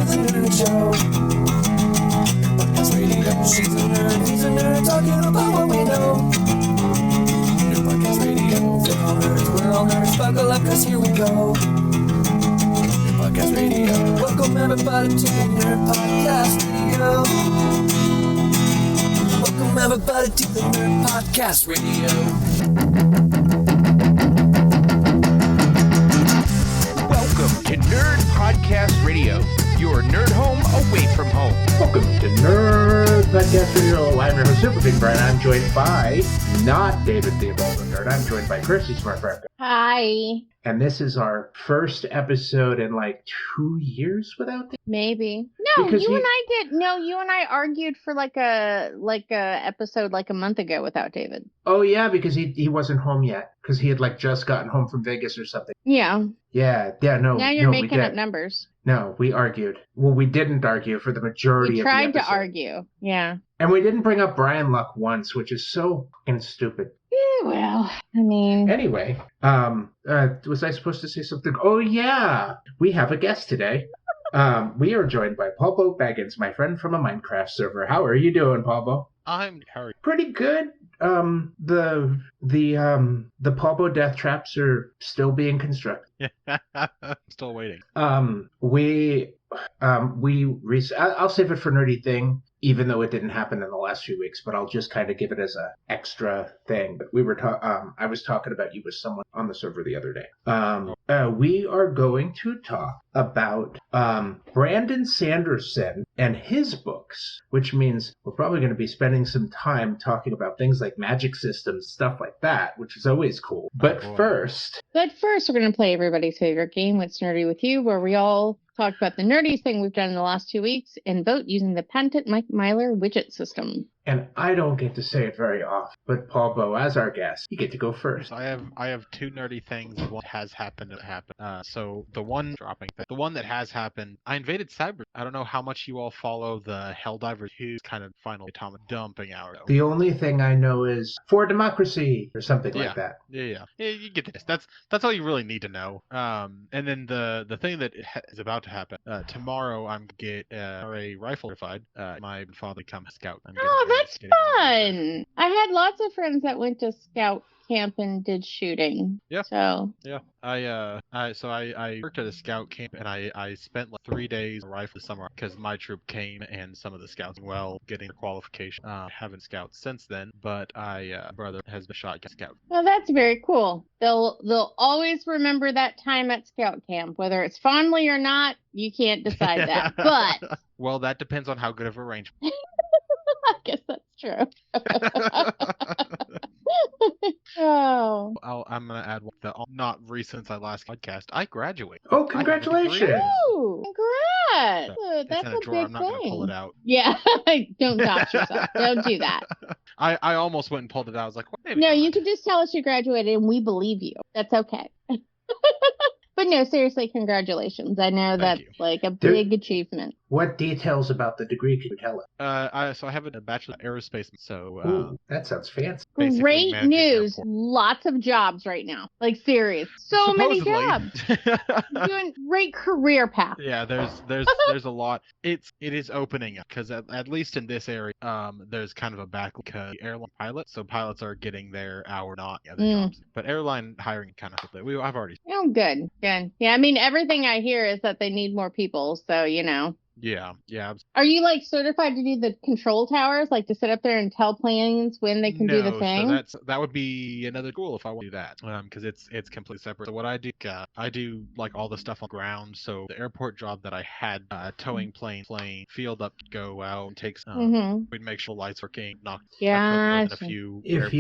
the Nerd Show. Podcast Radio. She's a nerd, he's a nerd, talking about what we know. Nerd Podcast Radio. We're all nerds, we're all nerds. Buckle up, cause here we go. Nerd Podcast Radio. Welcome everybody to the Nerd Podcast Radio. Welcome everybody to the Nerd Podcast Radio. Welcome to Nerd Podcast Radio, your nerd home away from home. Welcome to Nerd Podcast Radio. I'm your host, Super Big Brian. I'm joined by not David the Evolving Nerd. I'm joined by Chrissy Smart Fractal. Hi. And this is our first episode in like 2 years without David. Maybe. No, Because you and I argued for like a episode like a month ago without David. Oh yeah, because he wasn't home yet. Because he had like just gotten home from Vegas or something. Yeah. Yeah, no. Now you're we making up did. numbers. No, we argued. Well, we didn't argue for the majority We of the tried to episode. argue. Yeah. And we didn't bring up Brian Luck once, which is so fucking stupid. Yeah, well, I mean. Anyway, was I supposed to say something? Oh, yeah. We have a guest today. We are joined by Paulbo Baggins, my friend from a Minecraft server. How are you doing, Paulbo? I'm Harry. Pretty good. The Paulbo death traps are still being constructed. Still waiting. I'll save it for Nerdy Thing, even though it didn't happen in the last few weeks, but I'll just kind of give it as a extra thing. But I was talking about you with someone on the server the other day. We are going to talk about Brandon Sanderson and his books, which means we're probably going to be spending some time talking about things like magic systems, stuff like that, which is always cool. But first, we're going to play everybody's favorite game, What's Nerdy With You, where we all talk about the nerdiest thing we've done in the last 2 weeks and vote using the patented Mike Myler widget system. and I don't get to say it very often, but Paulbo, as our guest, you get to go first. I have two nerdy things. One has happened and it happened. So the one that has happened, I invaded Cyber. I don't know how much you all follow the Helldivers 2 kind of final atomic dumping hour. The only thing I know is for democracy or something like that. Yeah, you get this. That's all you really need to know. And then the thing that is about to happen tomorrow, I'm gonna get a rifle certified. My father become a scout. That's fun. I had lots of friends that went to scout camp and did shooting. Yeah. So. Yeah. I worked at a scout camp and I spent like 3 days rifle this summer because my troop came and some of the scouts getting the qualification. Haven't scouts since then, but brother has been shot at scout. Well, that's very cool. They'll always remember that time at scout camp, whether it's fondly or not. You can't decide that, but. Well, that depends on how good of arrangement. I guess that's true. Oh. I'm going to add one that not recent since I last podcast. I graduate. Oh, congratulations. Oh, congrats. That's a big thing. I'm not going to pull it out. Yeah, don't dox yourself. Don't do that. I almost went and pulled it out. I was like, well, maybe no, not. You can just tell us you graduated and we believe you. That's okay. But no, seriously, congratulations. I know that's like a big achievement. What details about the degree can you tell us? So I have a bachelor in aerospace. So Ooh, that sounds fancy. Great news. Lots of jobs right now. Like serious. So many jobs. Doing great career path. Yeah, there's a lot. It is opening up because at least in this area, there's kind of a back because airline pilots. So pilots are getting their hour, not the other jobs. But airline hiring kind of I've already. Oh, good. Good. Yeah, I mean, everything I hear is that they need more people. So, you know. Yeah. Are you like certified to do the control towers, like to sit up there and tell planes when they can do the thing? So that would be another school if I want to do that, because it's completely separate. So what I do like all the stuff on ground. So the airport job that I had, towing plane field up, go out and take we'd make sure lights working, yeah. A few. If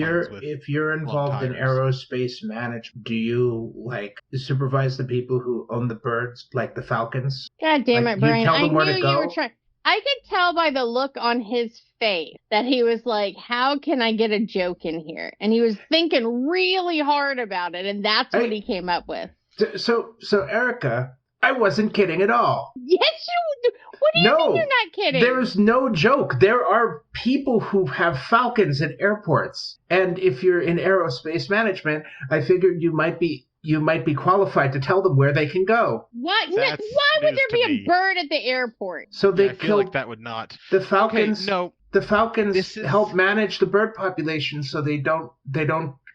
you're involved in aerospace management, do you like supervise the people who own the birds, like the falcons? God damn it, Brian! I knew you go? were trying. I could tell by the look on his face that he was like, "How can I get a joke in here?" And he was thinking really hard about it, and that's what he came up with. So Erica, I wasn't kidding at all. Yes, you. What do you mean you're not kidding? There's no joke. There are people who have falcons at airports. And if you're in aerospace management, I figured you might be you might be qualified to tell them where they can go. What? That's Why would news there to be me. a bird at the airport? So they I feel killed like that would not. the falcons. Okay, no. The falcons This is- help manage the bird population so they don't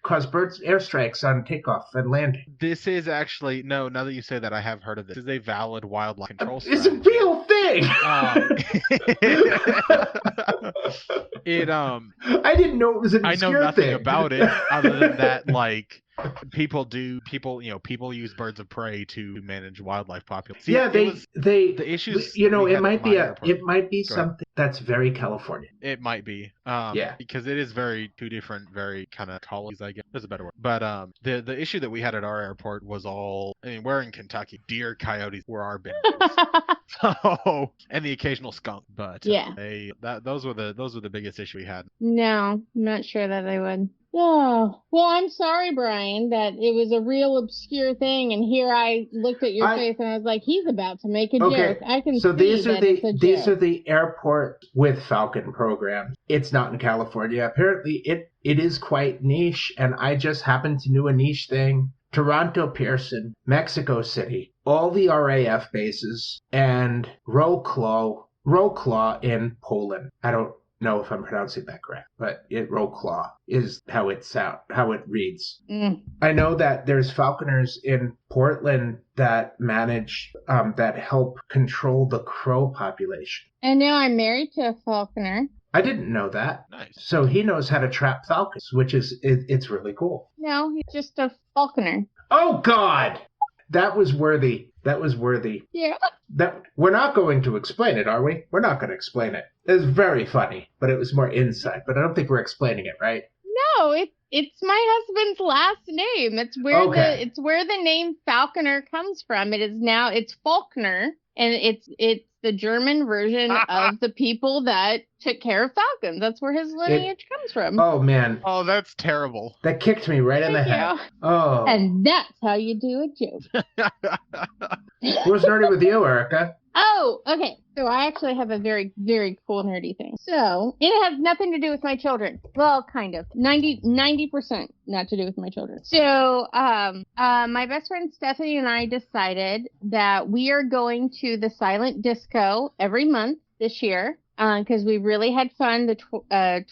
cause airstrikes on takeoff and landing. This is actually no. Now that you say that, I have heard of this. This is a valid wildlife control It's strategy. a real thing. I didn't know it was an I obscure know nothing thing. about it other than that, like people use birds of prey to manage wildlife populations. See, Yeah, the issues. You know, we it had might at be my airport- it might be Go ahead. something that's very California. It might be. Yeah. Because it is very two different, very kind of colonies, I guess. That's a better word. But the issue that we had at our airport was all. I mean, we're in Kentucky. Deer, coyotes were our big ones. So, and the occasional skunk. But Yeah. those were the biggest issue we had. No, I'm not sure that I would. Oh, well, I'm sorry, Brian, that it was a real obscure thing, and here I looked at your face and I was like, he's about to make a joke. I can so see these are that it's a these joke. are the airport with Falcon programs. It's not in California. Apparently, it is quite niche, and I just happen to know a niche thing. Toronto Pearson, Mexico City, all the RAF bases, and Wrocław in Poland. I don't know if I'm pronouncing that correct, but Wrocław is how it reads. I know that there's falconers in Portland that manage, that help control the crow population. And now I'm married to a falconer. I didn't know that. Nice. So he knows how to trap falcons, which it's really cool. No, he's just a falconer. Oh God, that was worthy. Yeah. That we're not going to explain it, are we? We're not going to explain it. It was very funny, but it was more insight. But I don't think we're explaining it, right? No, it's my husband's last name. It's where the name Falconer comes from. It's Faulkner, and it's the German version of the people that took care of falcons. That's where his lineage comes from. Oh man. Oh, that's terrible. That kicked me right in the head. You. Oh. And that's how you do a joke. Who's nerdy with you, Erica? Oh, okay. So I actually have a very, very cool nerdy thing. So it has nothing to do with my children. Well, kind of. 90% not to do with my children. So my best friend Stephanie and I decided that we are going to the silent disco every month this year. Because we really had fun the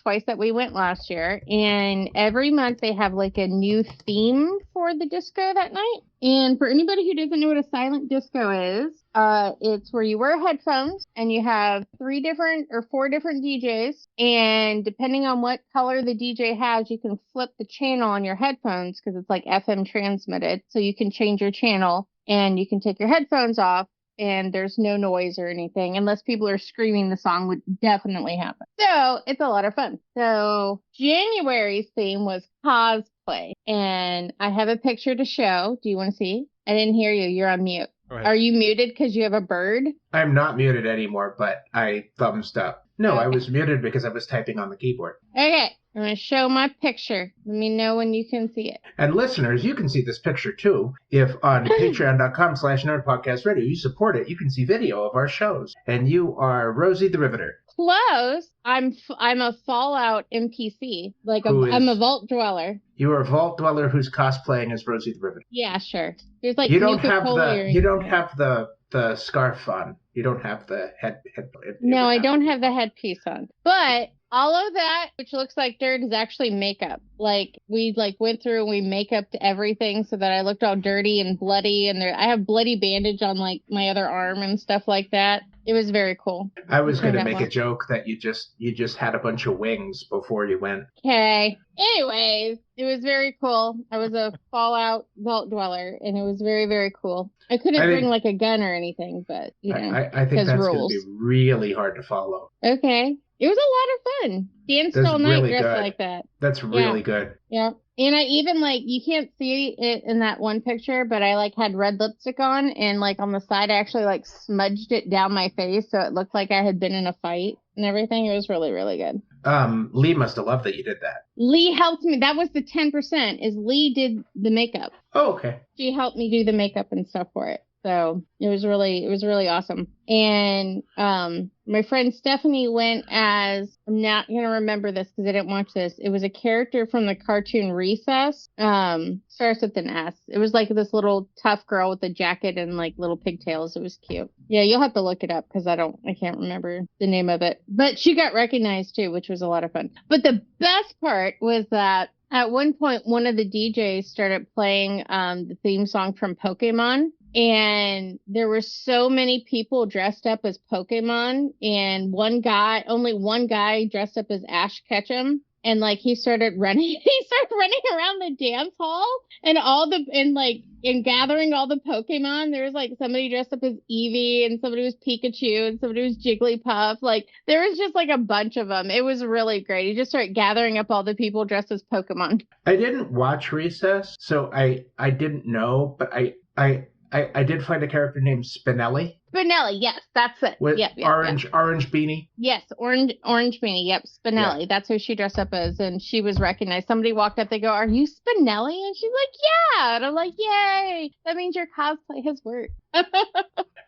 twice that we went last year. And every month they have like a new theme for the disco that night. And for anybody who doesn't know what a silent disco is, it's where you wear headphones and you have 4 different DJs. And depending on what color the DJ has, you can flip the channel on your headphones because it's like FM transmitted. So you can change your channel and you can take your headphones off. And there's no noise or anything, unless people are screaming. The song would definitely happen. So it's a lot of fun. So January's theme was cosplay, and I have a picture to show. Do you want to see? I didn't hear you. You're on mute. Are you muted because you have a bird? I'm not muted anymore, but I thumbs up. No, okay. I was muted because I was typing on the keyboard. Okay. I'm going to show my picture. Let me know when you can see it. And listeners, you can see this picture too. If on patreon.com/nerdpodcastradio you support it, you can see video of our shows. And you are Rosie the Riveter. Close. I'm a Fallout NPC. I'm a vault dweller. You are a vault dweller who's cosplaying as Rosie the Riveter. Yeah, sure. There's like you don't have the scarf on. You don't have the head. No, I don't have the headpiece on. But all of that, which looks like dirt, is actually makeup. Like we went through and we make-upped everything so that I looked all dirty and bloody, and I have bloody bandage on like my other arm and stuff like that. It was very cool. I was going to make a joke that you just had a bunch of wings before you went. Okay. Anyways, it was very cool. I was a Fallout vault dweller, and it was very, very cool. I couldn't bring like a gun or anything, but you know, I think that's going to be really hard to follow. Okay. It was a lot of fun. Danced all night really dressed good. Like that. That's really good. Yeah. And I even you can't see it in that one picture, but I had red lipstick on, and on the side I actually smudged it down my face so it looked like I had been in a fight and everything. It was really, really good. Lee must have loved that you did that. Lee helped me. That was the 10%, is Lee did the makeup. Oh, okay. She helped me do the makeup and stuff for it. So it was really awesome. And my friend Stephanie went as, I'm not going to remember this because I didn't watch this. It was a character from the cartoon Recess. Starts with an S. It was like this little tough girl with a jacket and like little pigtails. It was cute. Yeah, you'll have to look it up because I can't remember the name of it. But she got recognized too, which was a lot of fun. But the best part was that at one point, one of the DJs started playing the theme song from Pokemon. And there were so many people dressed up as Pokemon, and only one guy dressed up as Ash Ketchum. And like he started running around the dance hall and gathering all the Pokemon. There was like somebody dressed up as Eevee, and somebody was Pikachu, and somebody was Jigglypuff. Like there was just like a bunch of them. It was really great. He just started gathering up all the people dressed as Pokemon. I didn't watch Recess, so I didn't know, but I did find a character named Spinelli. Spinelli, yes, that's it. With orange beanie. Yes, orange beanie. Yep, Spinelli. Yeah. That's who she dressed up as, and she was recognized. Somebody walked up, they go, "Are you Spinelli?" And she's like, "Yeah." And I'm like, "Yay! That means your cosplay has worked."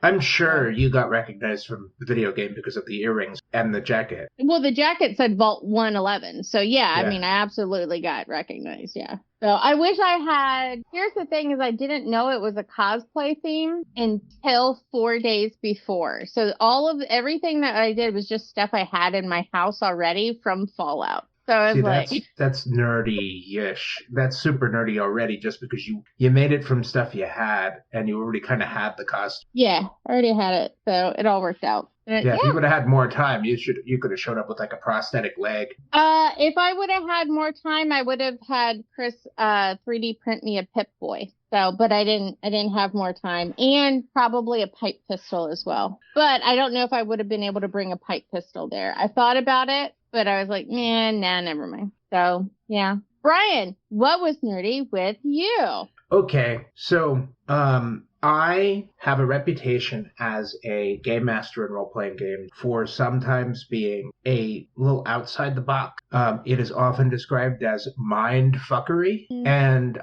I'm sure you got recognized from the video game because of the earrings and the jacket. Well, the jacket said Vault 111, so yeah, I mean, I absolutely got recognized. Yeah. So I wish I had. Here's the thing: is I didn't know it was a cosplay theme until 4 days before. So everything that I did was just stuff I had in my house already from Fallout. So I was that's nerdy-ish. That's super nerdy already, just because you made it from stuff you had, and you already kind of had the costume. Yeah, I already had it, so it all worked out. If you would have had more time, you could have showed up with like a prosthetic leg. If I would have had more time, I would have had Chris 3D print me a Pip-Boy. So, but I didn't have more time, and probably a pipe pistol as well. But I don't know if I would have been able to bring a pipe pistol there. I thought about it, but I was like, nah, never mind. So, yeah. Brian, what was nerdy with you? Okay, so I have a reputation as a game master in role-playing games for sometimes being a little outside the box. It is often described as mind fuckery. And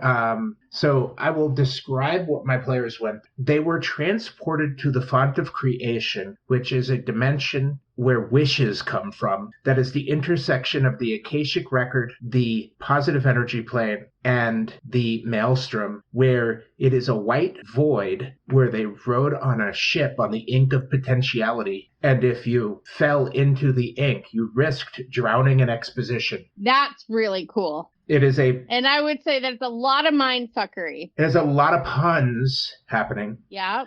so I will describe what my players went. They were transported to the font of creation, which is a dimension where wishes come from. That is the intersection of the Akashic record, the positive energy plane, and the maelstrom, where it is a white void where they rode on a ship on the ink of potentiality. And if you fell into the ink, you risked drowning in exposition. That's really cool. It is and I would say there's a lot of mind fuckery. There's a lot of puns happening. Yeah.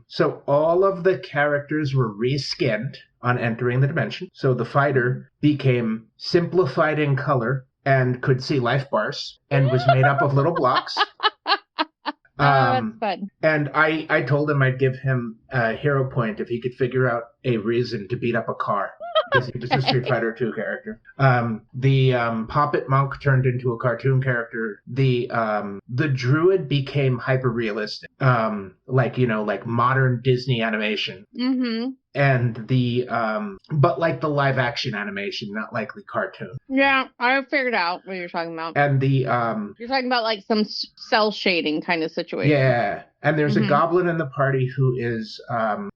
So all of the characters were reskinned on entering the dimension. So the fighter became simplified in color and could see life bars and was made up of little blocks. That's fun. And I told him I'd give him a hero point if he could figure out a reason to beat up a car. Because he was a Street Fighter 2 character. The Poppet Monk turned into a cartoon character. The druid became hyper realistic, like modern Disney animation. Mm-hmm. And but like the live action animation, not like the cartoon. Yeah, I figured out what you're talking about. And the you're talking about like some cell shading kind of situation. Yeah. And there's a goblin in the party who is,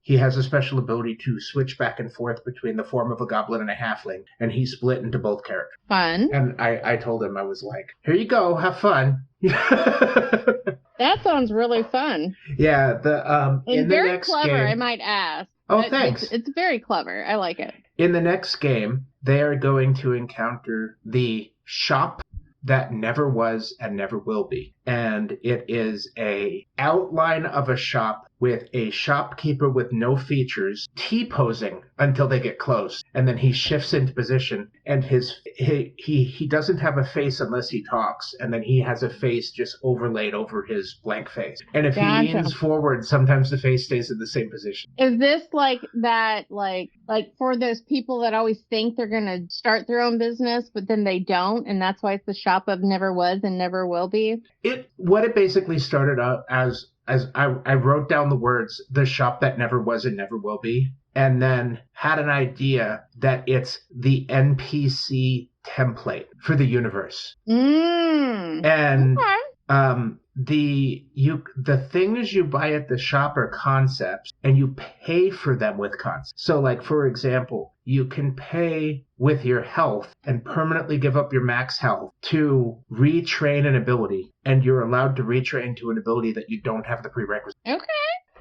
he has a special ability to switch back and forth between the form of a goblin and a halfling, and he's split into both characters. Fun. And I told him, I was like, here you go, have fun. That sounds really fun. Yeah, and in very the next clever, game, I might ask. Oh, thanks. It's very clever. I like it. In the next game, they are going to encounter the shop that never was and never will be. And it is a outline of a shop with a shopkeeper with no features T-posing until they get close. And then he shifts into position, and he doesn't have a face unless he talks. And then he has a face just overlaid over his blank face. And if he leans forward, sometimes the face stays in the same position. Is this like that, like for those people that always think they're going to start their own business, but then they don't, and that's why it's the shop of never was and never will be? What it basically started out as I wrote down the words, the shop that never was and never will be, and then had an idea that it's the NPC template for the universe. And the things you buy at the shop are concepts, and you pay for them with concepts. So, like, for example, you can pay with your health and permanently give up your max health to retrain an ability, and you're allowed to retrain to an ability that you don't have the prerequisite. Okay.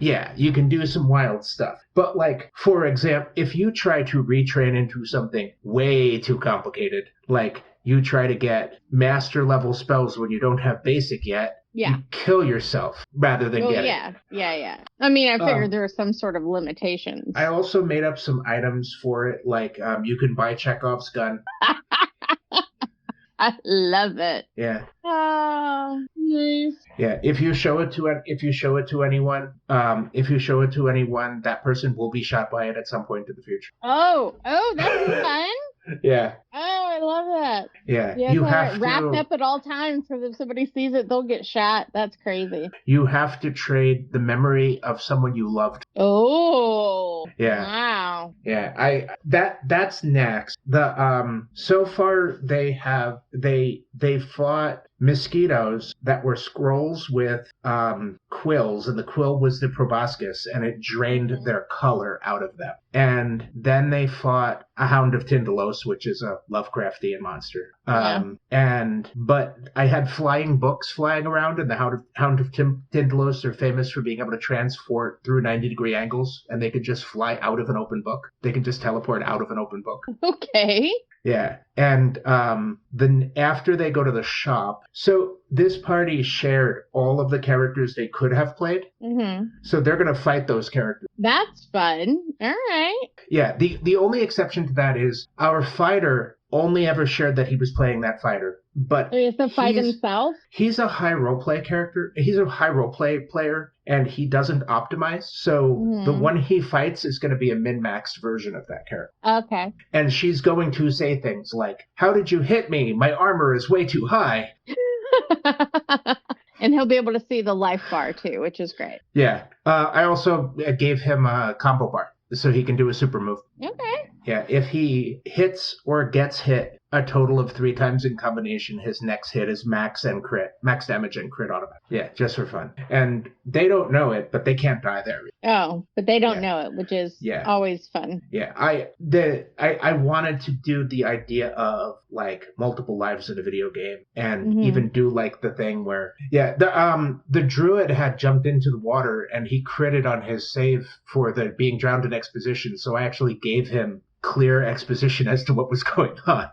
Yeah, you can do some wild stuff. But, like, for example, if you try to retrain into something way too complicated, like you try to get master level spells when you don't have basic yet, Yeah. you kill yourself rather than get it. Yeah. I mean, I figured there were some sort of limitations. I also made up some items for it, like you can buy Chekhov's gun. I love it. Yeah. Oh, nice. Yeah, if you show it to anyone, that person will be shot by it at some point in the future. Oh, that's fun. Yeah. Oh, I love that. Yeah. You You have have it wrapped to up at all times, so if somebody sees it, they'll get shot. That's crazy. you have to trade the memory of someone you loved. Oh. Yeah. Wow. Yeah, that's next. So far they fought mosquitoes that were scrolls with quills, and the quill was the proboscis, and it drained their color out of them. And then they fought a Hound of Tindalos, which is a Lovecraftian monster. But I had flying books flying around, and the Hound of Tindalos are famous for being able to transport through 90-degree angles, and they could just fly out of an open book. They can just teleport out of an open book. Okay. Yeah, and then after they go to the shop, so this party shared all of the characters they could have played. Mm-hmm. So they're going to fight those characters. That's fun. All right. Yeah, the only exception to that is our fighter only ever shared that he was playing that fighter. But So he has to fight himself? He's a high roleplay character. He's a high roleplay player, and he doesn't optimize. So the one he fights is going to be a min-maxed version of that character. Okay. And she's going to say things like, "How did you hit me? My armor is way too high." And he'll be able to see the life bar, too, which is great. Yeah. I also gave him a combo bar, so he can do a super move. Okay. Yeah, if he hits or gets hit a total of 3 times in combination, his next hit is max damage and crit automatic. Yeah, just for fun. And they don't know it, but they can't die there. Oh, but they don't know it, which is always fun. Yeah, I wanted to do the idea of like multiple lives in a video game, and even do like the thing where the druid had jumped into the water and he critted on his save for the being drowned in exposition, so I actually gave him clear exposition as to what was going on.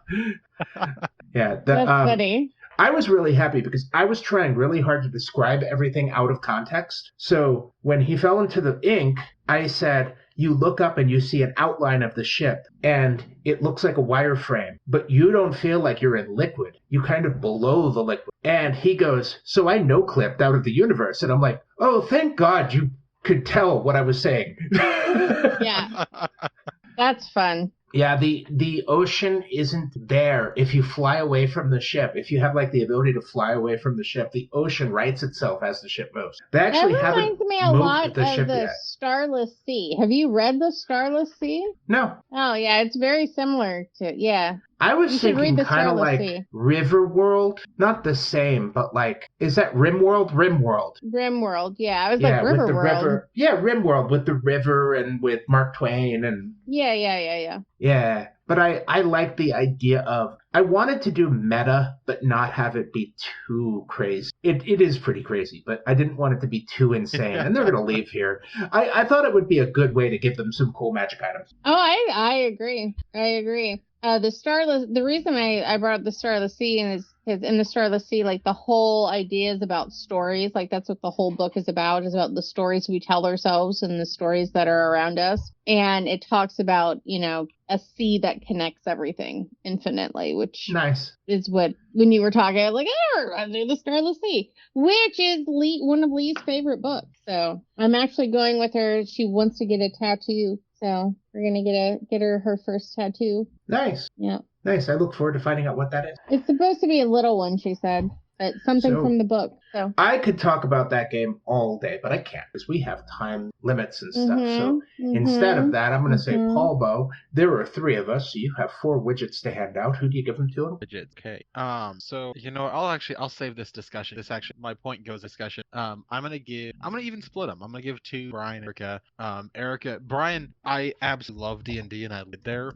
That's funny. I was really happy because I was trying really hard to describe everything out of context. So when he fell into the ink, I said, you look up and you see an outline of the ship, and it looks like a wireframe, but you don't feel like you're in liquid. You kind of below the liquid. And he goes, so I no-clipped out of the universe. And I'm like, oh, thank God you could tell what I was saying. Yeah. That's fun. Yeah, the ocean isn't there if you fly away from the ship. If you have like the ability to fly away from the ship, the ocean rights itself as the ship moves. They actually haven't moved the ship yet. That reminds me a lot of the Starless Sea. Have you read the Starless Sea? No. Oh, yeah, it's very similar to, yeah. I was thinking kind of like Riverworld. Not the same, but like, is that Rimworld? Rimworld, yeah. I was like Riverworld. Yeah, Rimworld with the river and with Mark Twain and... Yeah. Yeah, but I like the idea of... I wanted to do meta, but not have it be too crazy. It is pretty crazy, but I didn't want it to be too insane. And they're going to leave here. I thought it would be a good way to give them some cool magic items. Oh, I agree. The reason I brought up the Starless Sea is in the Starless Sea, like the whole idea is about stories. Like that's what the whole book is about the stories we tell ourselves and the stories that are around us. And it talks about, a sea that connects everything infinitely, which is what, when you were talking, I was like, I do the Starless Sea, which is one of Lee's favorite books. So I'm actually going with her. She wants to get a tattoo. So we're going to get her first tattoo. Nice. Yeah. Nice. I look forward to finding out what that is. It's supposed to be a little one, she said. but something So- from the book. So I could talk about that game all day, but I can't because we have time limits and stuff. So instead of that, I'm going to say, Paulbo, there are 3 of us, so you have 4 widgets to hand out. Who do you give them to? Widgets. Okay. So I'll save this discussion. My point goes discussion. I'm gonna even split them. I'm gonna give 2 Brian and Erica. Brian, I absolutely love D&D and I lived there.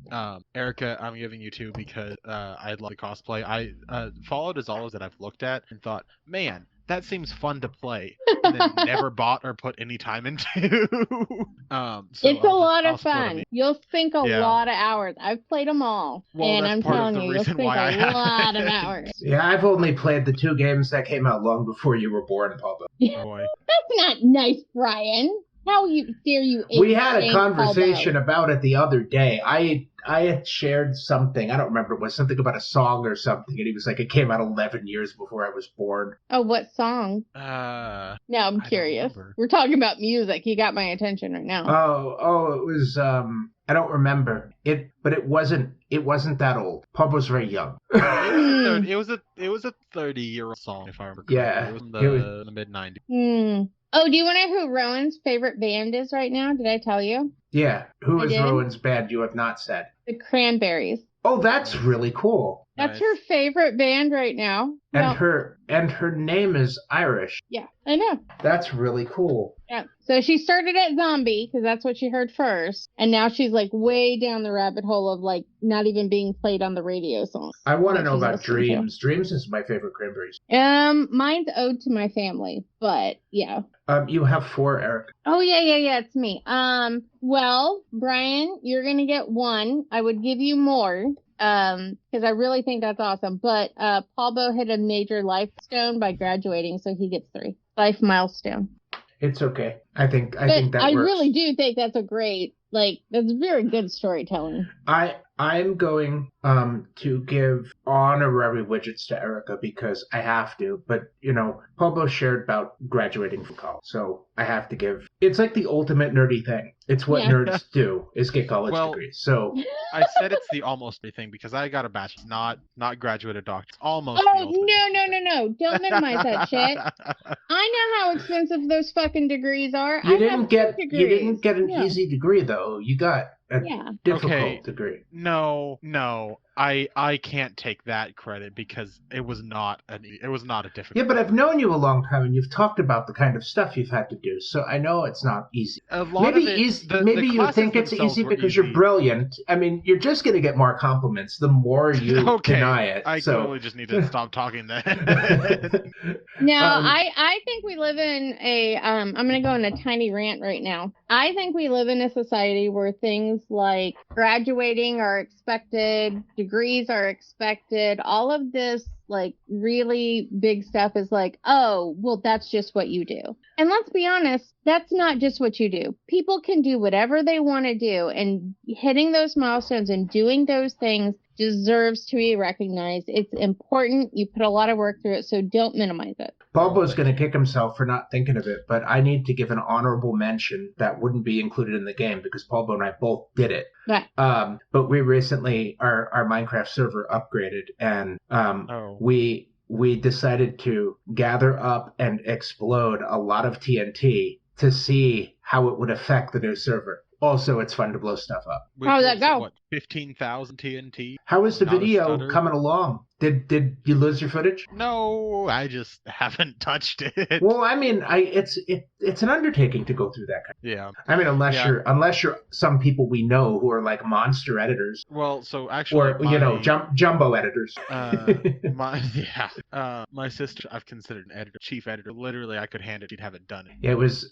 Erica, I'm giving you 2 because I love the cosplay. I Fallout is always that I've looked at and thought, man, that seems fun to play, and then never bought or put any time into. So it's a lot I'll of split 'em fun. You'll sink a lot of hours. I've played them all, Well, and that's I'm part of telling the you, you'll reason sink why I a lot of hours. Yeah, I've only played the 2 games that came out long before you were born, Paulbo. Boy. That's not nice, Brian. How dare you? We had a insane conversation Paulbo. about it the other day. I had shared something. I don't remember. It was something about a song or something. And he was like, it came out 11 years before I was born. Oh, what song? No, I'm I curious. don't remember. We're talking about music. You got my attention right now. It was, I don't remember. But it wasn't that old. Pub was very young. It was a 30-year-old song, if I remember correctly. Yeah, It was in it was- the mid-90s. Oh, do you want to know who Rowan's favorite band is right now? Did I tell you? Yeah. Who I is did? Rowan's band? You have not said. The Cranberries. Oh, that's really cool. That's Nice. her favorite band right now. And Well, her name is Irish. yeah, I know. That's really cool. Yeah. So she started at Zombie because that's what she heard first, and now she's like way down the rabbit hole of like not even being played on the radio songs. I want to that know she's about listening to. Dreams. Dreams is my favorite Cranberries. Mine's Ode to My Family, but yeah. You have 4, Eric. Oh yeah, it's me. Well, Brian, you're gonna get 1. I would give you more, because I really think that's awesome. But Paulbo hit a major life milestone by graduating, so he gets 3. Life milestone. It's okay. I think that I works. really do think that's a great, that's very good storytelling. I'm going to give honorary widgets to Erica because I have to. But, Pablo shared about graduating from college. So I have to give. It's like the ultimate nerdy thing. It's what Yeah. nerds do, is get college Well- degrees. So I said it's the almost thing because I got a bachelor's, not graduated doctor. It's almost the Oh, ultimate. no. Don't minimize that shit. I know how expensive those fucking degrees are. you I didn't have get 2 you degrees. didn't get an Yeah. easy degree though. You got a Yeah. difficult Okay. degree. No. I can't take that credit because it was not a difficult. Yeah, but I've known you a long time, and you've talked about the kind of stuff you've had to do. So I know it's not easy. A lot Maybe of it, easy. the Maybe you classes think it's themselves easy were because you're easy. brilliant. I mean, you're just going to get more compliments the more you Okay, deny it. I so. totally just need to stop talking then. No, Um, I think we live in a I'm gonna go on a tiny rant right now. I think we live in a society where things like graduating are expected, degrees are expected, all of this like really big stuff is like, oh, well, that's just what you do. And let's be honest, that's not just what you do. People can do whatever they want to do, and hitting those milestones and doing those things deserves to be recognized. It's important. You put a lot of work through it, so don't minimize it. Paulbo's going to kick himself for not thinking of it, but I need to give an honorable mention that wouldn't be included in the game because Paulbo and I both did it. Right. But we recently, our Minecraft server upgraded, and Oh. we decided to gather up and explode a lot of TNT to see how it would affect the new server. Also, it's fun to blow stuff up. How'd that go? What, 15,000 TNT? How is the Not a video stutter. coming along? Did you lose your footage? No, I just haven't touched it. Well, I mean, it's an undertaking to go through that kind. Yeah. I mean, unless Yeah. you're some people we know who are like monster editors, Well, so actually, or jumbo editors. my sister, I've considered an editor, chief editor. Literally, I could hand it, she'd have it done. It was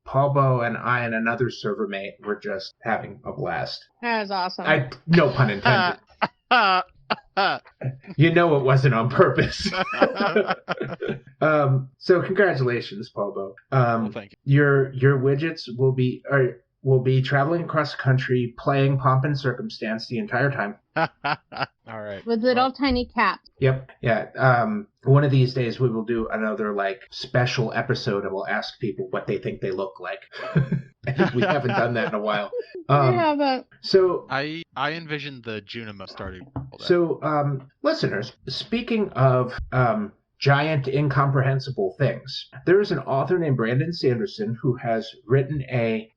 Paulbo and I and another server mate were just having a blast. That was awesome. No pun intended. You know it wasn't on purpose. So congratulations, Paulbo. Well, thank Your widgets will be traveling across the country playing Pomp and Circumstance the entire time. you. All right. With little tiny caps. Yep. Yeah. One of these days we will do another special episode and we'll ask people what they think they look like. I think we haven't done that in a while. We haven't. So I envisioned the Junimo starting. listeners, speaking of giant, incomprehensible things. There is an author named Brandon Sanderson who has written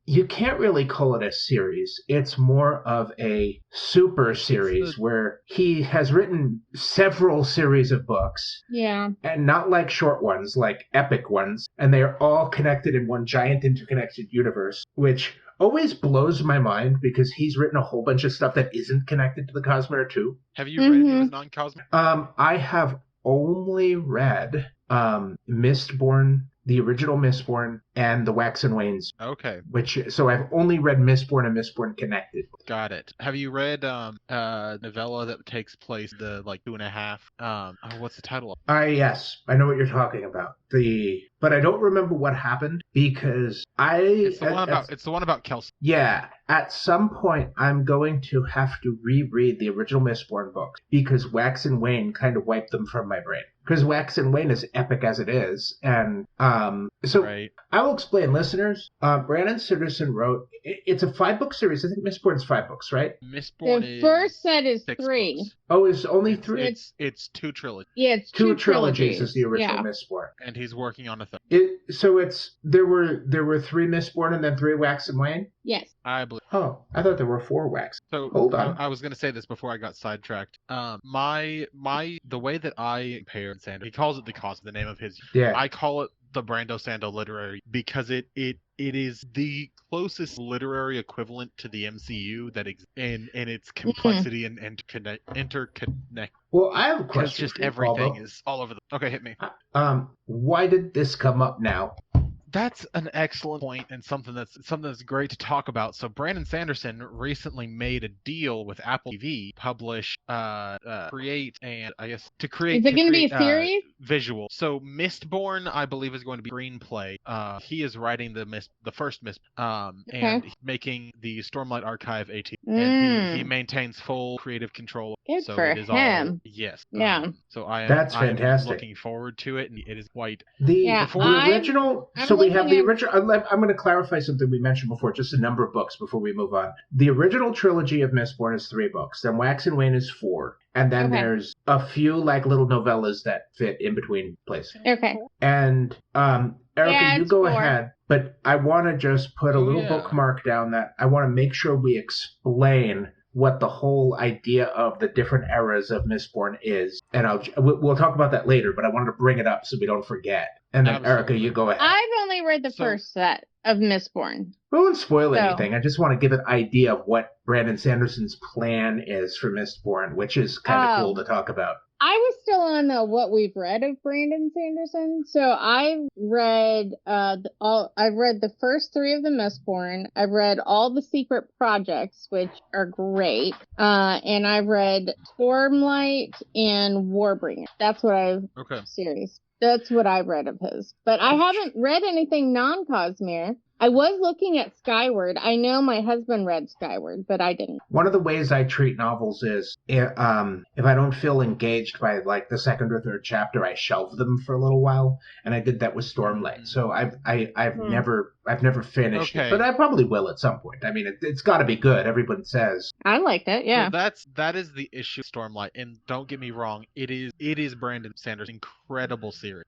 you can't really call it a series. It's more of a super series where he has written several series of books. Yeah. And not like short ones, like epic ones. And they are all connected in one giant interconnected universe, which always blows my mind because he's written a whole bunch of stuff that isn't connected to the Cosmere too. Have you read any of his non-cosmic? I have only read Mistborn, the original Mistborn, and the Wax and Wanes. Okay. So I've only read Mistborn and Mistborn Connected. Got it. Have you read novella that takes place the 2.5? What's the title? Yes, I know what you're talking about. But I don't remember what happened because It's the one about Kelsey. Yeah, at some point I'm going to have to reread the original Mistborn books because Wax and Wane kind of wiped them from my brain. Because Wax and Wane is epic as it is, and Right. I will explain, listeners. Brandon Sanderson wrote. It's a 5-book series. I think Mistborn's 5 books, right? Mistborn The first set is 6 3. books. Oh, it's only 3. It's 2 trilogies. Yeah, it's Two trilogies. is the original Yeah. Mistborn. And he's working on a third. There were 3 Mistborn and then 3 Wax and Wane. Yes. I believe. Oh, I thought there were 4 Wax. So Hold on. I was going to say this before I got sidetracked. The way that I compare Sanders, he calls it the cause, the name of his. Yeah. I call it the Brando Sando literary because it is the closest literary equivalent to the MCU that in its complexity and interconnect. Well, I have a Because question. just for you, everything Paulbo. is all over the. Okay, hit me. Why did this come up now? That's an excellent point and something that's great to talk about. So Brandon Sanderson recently made a deal with Apple TV, publish, create, and I guess to create. Is it going to be a series? Visual. So Mistborn, I believe, is going to be screenplay. He is writing the first Mist, and making the Stormlight Archive AT. And he maintains full creative control. Good so for it is him. All, yes. Yeah. So I am. That's I am fantastic. looking forward to it, and it is quite. The original. So we have the original. I'm going to clarify something we mentioned before, just a number of books before we move on. The original trilogy of Mistborn is 3 books. Then Wax and Wane is 4. And then there's a few little novellas that fit in between places. Okay. And Erica, you go 4. ahead. But I want to just put a little bookmark down that I want to make sure we explain what the whole idea of the different eras of Mistborn is. And we'll talk about that later, but I wanted to bring it up so we don't forget. And then, Erica, you go ahead. I've only read the first set of Mistborn. We won't spoil anything. I just want to give an idea of what Brandon Sanderson's plan is for Mistborn, which is kind of cool to talk about. I was still on what we've read of Brandon Sanderson, so I've read I've read the first 3 of the Mistborn. I've read all the secret projects, which are great, and I've read Stormlight and Warbringer. That's what I've series. That's what I've read of his, but I haven't read anything non-Cosmere. I was looking at Skyward. I know my husband read Skyward, but I didn't. One of the ways I treat novels is if I don't feel engaged by the second or third chapter, I shelve them for a little while, and I did that with Stormlight. So I've never finished it, but I probably will at some point. I mean, it's got to be good. Everyone says. I like that. Yeah. So that is the issue with Stormlight, and don't get me wrong, it is Brandon Sander's incredible series.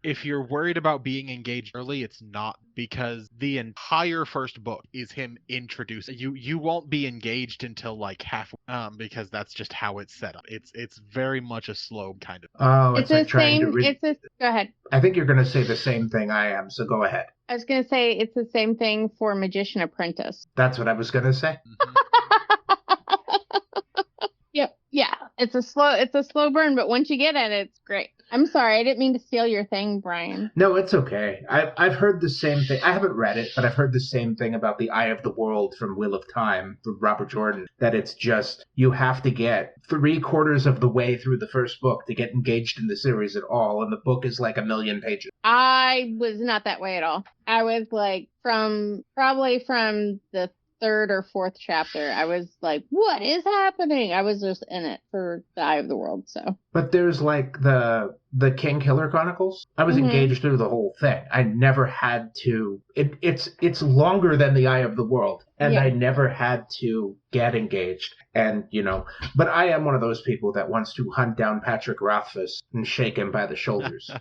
If you're worried about being engaged early, it's not, because the entire first book is him introducing you won't be engaged until half, because that's just how it's set up. It's very much a slow kind of. Oh, it's the same. Go ahead. I think you're going to say the same thing I am, so go ahead. I was going to say it's the same thing for Magician Apprentice. That's what I was going to say. Yep. Yeah. It's a slow burn, but once you get at it, it's great. I'm sorry, I didn't mean to steal your thing, Brian. No, it's okay. I've heard the same thing. I haven't read it, but I've heard the same thing about The Eye of the World from Wheel of Time from Robert Jordan, that it's just you have to get 3/4 of the way through the first book to get engaged in the series at all, and the book is 1,000,000 pages. I was not that way at all. I was probably from the third or fourth chapter. I was like, what is happening? I was just in it for the Eye of the World. So, But there's like the King Killer Chronicles. I was engaged through the whole thing. I never had to. It's longer than the Eye of the World, and I never had to get engaged. And but I am one of those people that wants to hunt down Patrick Rothfuss and shake him by the shoulders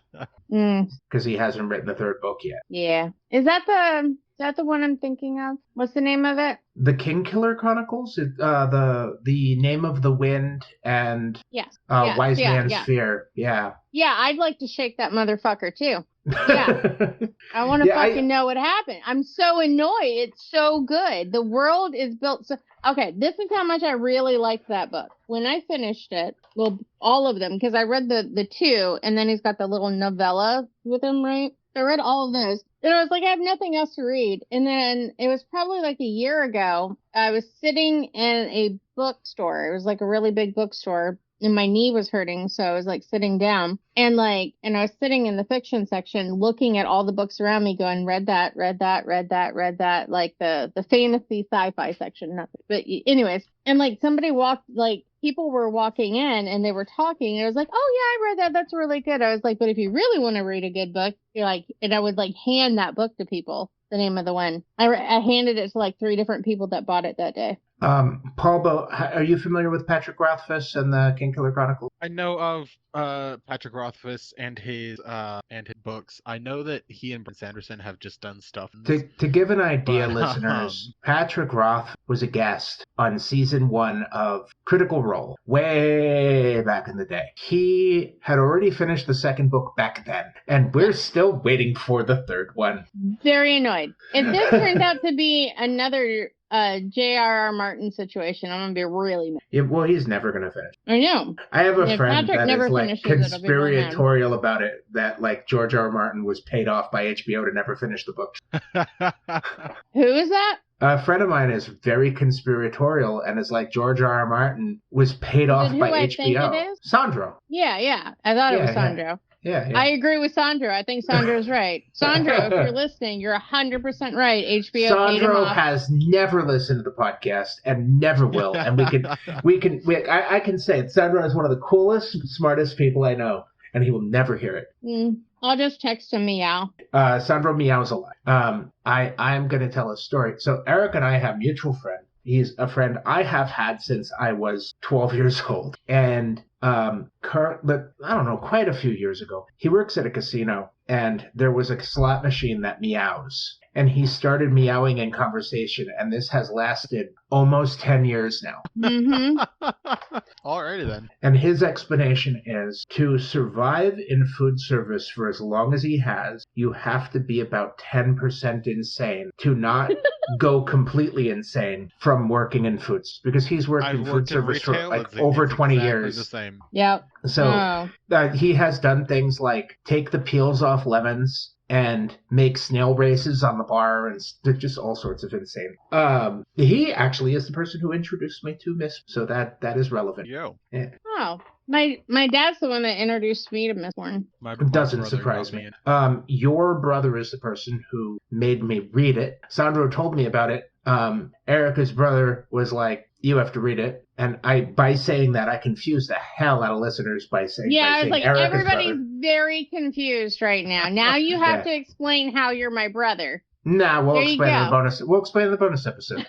because he hasn't written the third book yet. Yeah, is that the one I'm thinking of? What's the name of it? The King Killer Chronicles. The Name of the Wind and Wise Man's Fear. Yeah. Yeah, I'd like to shake that motherfucker too. Yeah. I want to fucking know what happened. I'm so annoyed. It's so good. The world is built so... Okay, this is how much I really liked that book. When I finished it, well, all of them, because I read the two, and then he's got the little novella with him, right? So I read all of those. And I was like, I have nothing else to read. And then it was probably like a year ago, I was sitting in a bookstore. It was like a really big bookstore. And my knee was hurting, so I was like sitting down and I was sitting in the fiction section looking at all the books around me going, read that, like the fantasy sci-fi section, nothing. But anyways, and like somebody people were walking in and they were talking and I was like, oh yeah, I read that. That's really good. I was like, but if you really want to read a good book, you're like, and I would like hand that book to people, The Name of the Wind. I handed it to like 3 different people that bought it that day. Paulbo, are you familiar with Patrick Rothfuss and the King Killer Chronicles? I know of Patrick Rothfuss and his books. I know that he and Brandon Sanderson have just done stuff. To give an idea, listeners, Patrick Roth was a guest on season 1 of Critical Role way back in the day. He had already finished the second book back then, and we're still waiting for the third one. Very annoyed. If this turns out to be another J.R.R. Martin situation, I'm gonna be really mad. Yeah, well, he's never gonna finish. I know. I have a friend Patrick that is like finishes, conspiratorial about it, that like George R. R. Martin was paid off by HBO to never finish the book. Who is that? A friend of mine is very conspiratorial and is like George R. R. Martin was paid off by HBO. Think it is? Sandro. Yeah. I thought it was Sandro. Yeah. I agree with Sandro. I think Sandro's right. Sandro, if you're listening, you're 100% right. HBO paid him Sandro off. has never listened to the podcast and never will. And I can say it. Sandro is one of the coolest, smartest people I know, and he will never hear it. I'll just text him meow. Sandro meows a lot. I'm going to tell a story. So Eric and I have a mutual friend. He's a friend I have had since I was 12 years old. And quite a few years ago, he works at a casino, and there was a slot machine that meows. And he started meowing in conversation, and this has lasted almost 10 years now. Alrighty then. And his explanation is, to survive in food service for as long as he has, you have to be about 10% insane to not go completely insane from working in foods. Because he's worked in food service for like over 20 years. The same. Yep. So he has done things like take the peels off lemons and make snail races on the bar and just all sorts of insane. He actually is the person who introduced me to Miss, so that is relevant. Yo. Yeah. Oh, my dad's the one that introduced me to Mistborn. Doesn't surprise me. Your brother is the person who made me read it. Sandro told me about it. Erica's brother was like, you have to read it. And by saying that, I confused the hell out of listeners by saying I was like, Erica's everybody's brother. Very confused right now. Now you have to explain how you're my brother. Nah, we'll explain in the bonus. We'll explain in the bonus episode.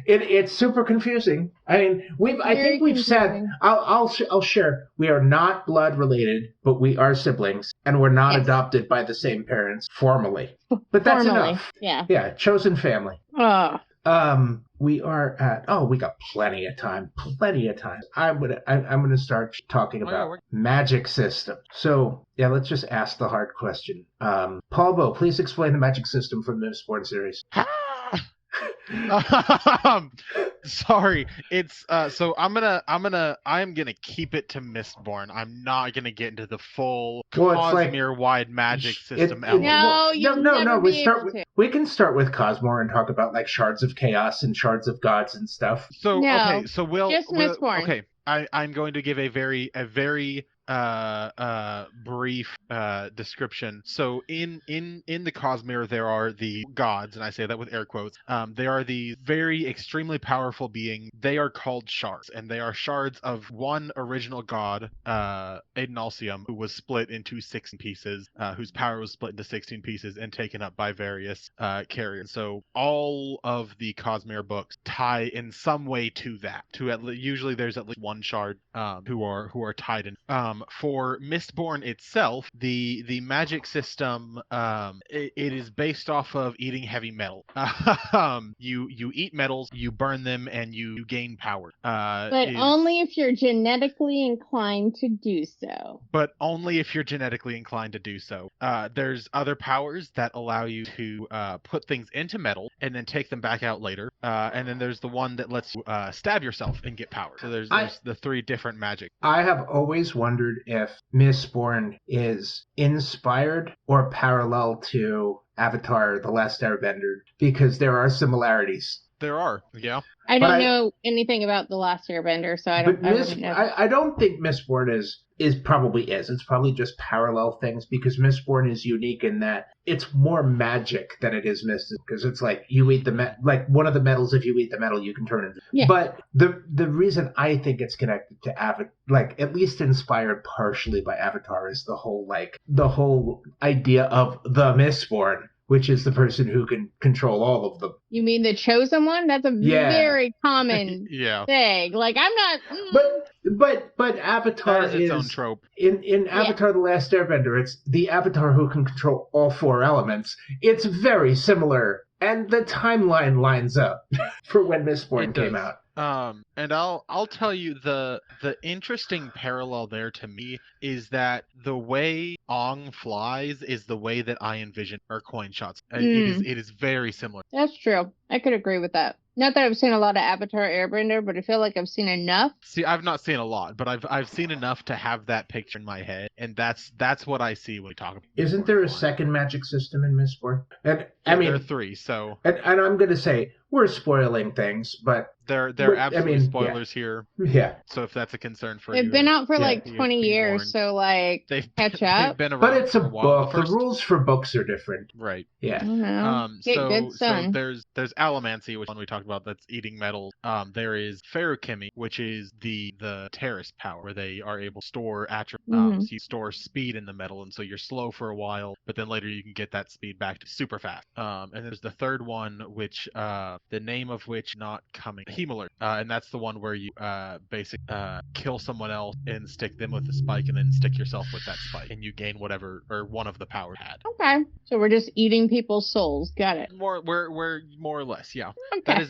It's super confusing. I mean, I think we've said. I'll share. We are not blood related, but we are siblings, and we're not adopted by the same parents formally. But that's enough. Yeah. Yeah, chosen family. We are at. We got plenty of time. I'm gonna start talking about magic system. So yeah, let's just ask the hard question. Paulbo, please explain the magic system from the Mistborn series. Sorry, it's so I'm gonna keep it to Mistborn. I'm not gonna get into the full Cosmere-wide magic system element. We can start with Cosmere and talk about like shards of chaos and shards of gods and stuff. So okay, so we'll Mistborn. Okay, I'm going to give a very brief description. So in the Cosmere there are the gods, and I say that with air quotes. They are these very extremely powerful beings. They are called shards, and they are shards of one original god, Adenalcium, who was split into 16 pieces, whose power was split into 16 pieces and taken up by various carriers. So all of the Cosmere books tie in some way to that. Usually there's at least one shard who are tied in. For Mistborn itself, the magic system, it is based off of eating heavy metal. You eat metals, you burn them, and you gain power. But only if you're genetically inclined to do so. But only if you're genetically inclined to do so. There's other powers that allow you to put things into metal and then take them back out later. And then there's the one that lets you stab yourself and get power. So there's the three different magic. I have always wondered if Mistborn is inspired or parallel to Avatar: The Last Airbender, because there are similarities. There are, yeah. I don't know anything about The Last Airbender, so I wouldn't know. I don't think Mistborn is. It's probably just parallel things, because Mistborn is unique in that it's more magic than it is mystic, because it's like you eat like one of the metals, if you eat the metal you can turn into. Yeah. But the reason I think it's connected to Avatar, like at least inspired partially by Avatar, is the whole idea of the Mistborn, which is the person who can control all of them. You mean the chosen one? That's a very common thing. Like, I'm not... But Avatar is its own trope. In Avatar: The Last Airbender, it's the Avatar who can control all four elements. It's very similar, and the timeline lines up for when Mistborn came out. And I'll tell you the interesting parallel there to me is that the way Ong flies is the way that I envision her coin shots. It is very similar. That's true. I could agree with that. Not that I've seen a lot of Avatar Airbender, but I feel like I've seen enough. See, I've not seen a lot, but I've seen enough to have that picture in my head, and that's what I see when we talk about. Isn't there a second magic system in Mistborn? And I mean, there are three. So, and I'm going to say we're spoiling things, but they're absolute spoilers here. Yeah. So if that's a concern for you, they've been out for like 20 years, so like catch up. They've been around but it's for a while. book. The rules for books are different. Right. Yeah. So there's Allomancy, which one we talked about, that's eating metals. There is Feruchemy, which is the terrace power, where they are able to store attributes. So you store speed in the metal, and so you're slow for a while, but then later you can get that speed back to super fast. And there's the third one, which the name of which not coming, Hemalurgy, and that's the one where you kill someone else and stick them with a spike, and then stick yourself with that spike, and you gain whatever or one of the powers had. Okay, so we're just eating people's souls. Got it. We're more or less, yeah. Okay.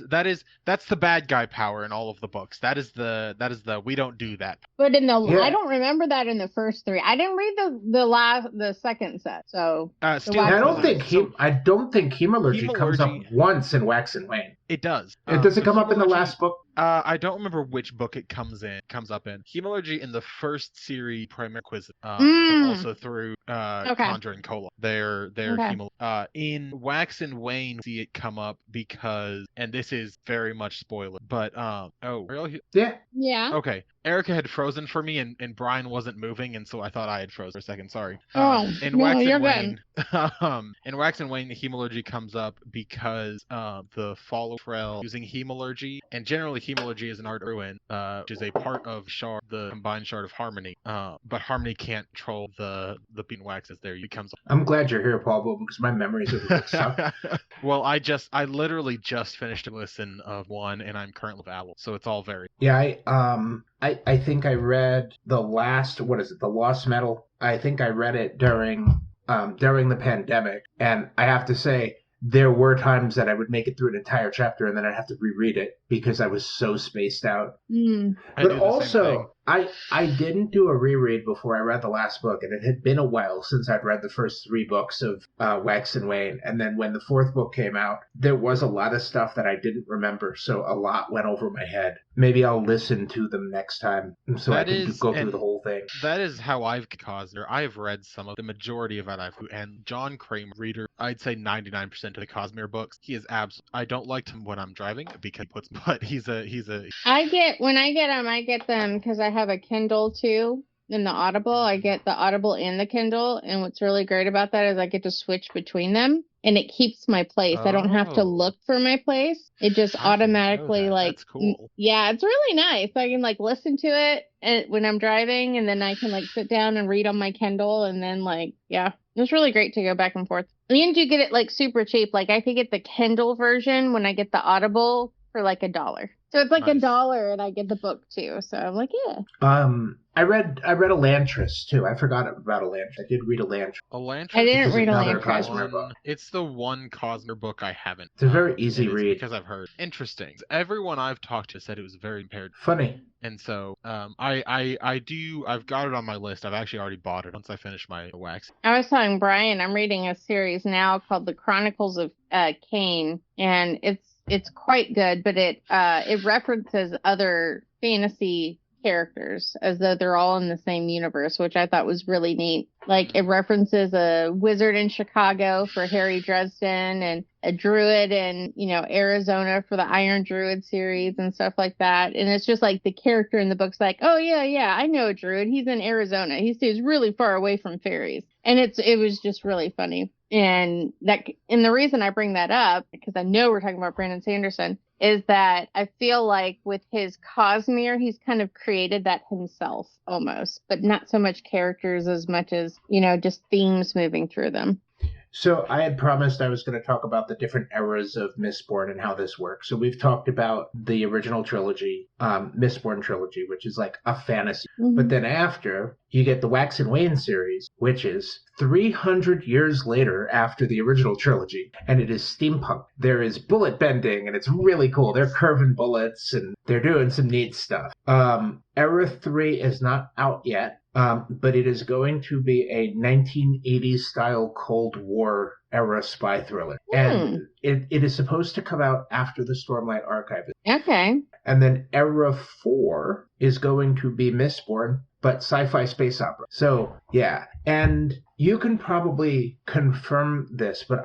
That's the bad guy power in all of the books. That is the we don't do that. But I don't remember that in the first three. I didn't read the second set. So I don't think Hemalurgy comes up once in Wax and Wayne. It does. Does it come up in the last book? I don't remember which book it comes up in. Hemalurgy in the first series, Primary Quiz, but also through Conjure and Cola. They're Hemalurgy. In Wax and Wayne, see it come up because, and this is very much spoiler, but yeah. Okay. Erica had frozen for me, and Brian wasn't moving, and so I thought I had frozen for a second. Sorry. In Wax and Wayne, Hemalurgy comes up because the Fall of Frel using Hemalurgy, and generally Hemalurgy is an art ruin, which is a part of the combined shard of Harmony. But Harmony can't control the bean waxes there. I'm glad you're here, Paulbo, because my memories of the stuff. Well, I literally just finished a listen of one, and I'm currently with Owl, so it's all very. Yeah, I think I read the Lost Metal. I think I read it during the pandemic, and I have to say there were times that I would make it through an entire chapter and then I'd have to reread it because I was so spaced out. But also, I didn't do a reread before I read the last book, and it had been a while since I'd read the first 3 books of Wax and Wayne. And then when the 4th book came out, there was a lot of stuff that I didn't remember, so a lot went over my head. Maybe I'll listen to them next time so I can go through the whole thing. That is how I've caused there. I have read some of the majority of it. And John Kramer, reader, I'd say 99% of the Cosmere books. He is I don't like him when I'm driving because when I get them, I get them because I have a Kindle too. than the Audible. I get the Audible and the Kindle, and what's really great about that is I get to switch between them, and it keeps my place. I don't have to look for my place. It just I didn't know automatically that. That's cool. Yeah, it's really nice. I can like listen to it when I'm driving, and then I can like sit down and read on my Kindle, and then like yeah, it's really great to go back and forth. And you get it like super cheap. Like I could get the Kindle version when I get the Audible for like $1. So it's like Nice. $1 and I get the book too. So I'm like, yeah. I read Elantris too. I forgot about Elantris. I did read Elantris. Elantris I didn't is read another Elantris. Cosmere book. It's the one Cosmere book I haven't. It's a very easy and it's read. because I've heard interesting. Everyone I've talked to said it was very impaired. Funny. And so I've got it on my list. I've actually already bought it once I finish my wax. I was telling Brian, I'm reading a series now called The Chronicles of Cain, and it's quite good, but it references other fantasy characters as though they're all in the same universe, which I thought was really neat. Like it references a wizard in Chicago for Harry Dresden and a druid in, Arizona for the Iron Druid series and stuff like that. And it's just like the character in the book's like, oh yeah, I know a druid. He's in Arizona. He stays really far away from fairies. And it was just really funny. And the reason I bring that up, because I know we're talking about Brandon Sanderson, is that I feel like with his Cosmere, he's kind of created that himself almost, but not so much characters as much as, just themes moving through them. So I had promised I was going to talk about the different eras of Mistborn and how this works. So we've talked about the original trilogy, Mistborn trilogy, which is like a fantasy. Mm-hmm. But then after, you get the Wax and Wane series, which is 300 years later after the original trilogy, and it is steampunk. There is bullet bending, and it's really cool. They're curving bullets, and they're doing some neat stuff. Era 3 is not out yet. But it is going to be a 1980s style Cold War era spy thriller. And it is supposed to come out after the Stormlight Archive. Okay. And then Era 4 is going to be Mistborn, but sci-fi space opera. So, yeah. And you can probably confirm this, but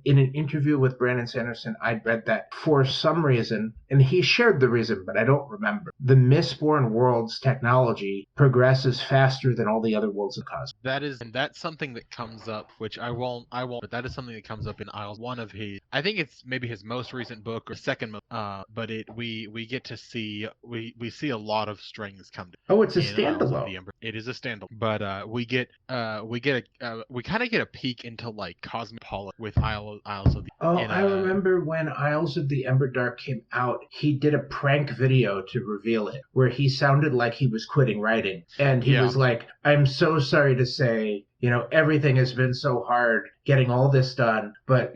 in an interview with Brandon Sanderson, I read that for some reason, and he shared the reason, but I don't remember, the Mistborn world's technology progresses faster than all the other worlds of Cosmos. That's something that comes up, which I won't, but that is something that comes up in Isles, one of his, I think it's maybe his most recent book or second, but we get to see, we see a lot of strings come together. Oh, it's a standalone. It is a standalone, but we kind of get a peek into like cosmic politics with Isles of the. Oh, I remember when Isles of the Emberdark came out, he did a prank video to reveal it, where he sounded like he was quitting writing. And he was like, I'm so sorry to say, everything has been so hard getting all this done, but,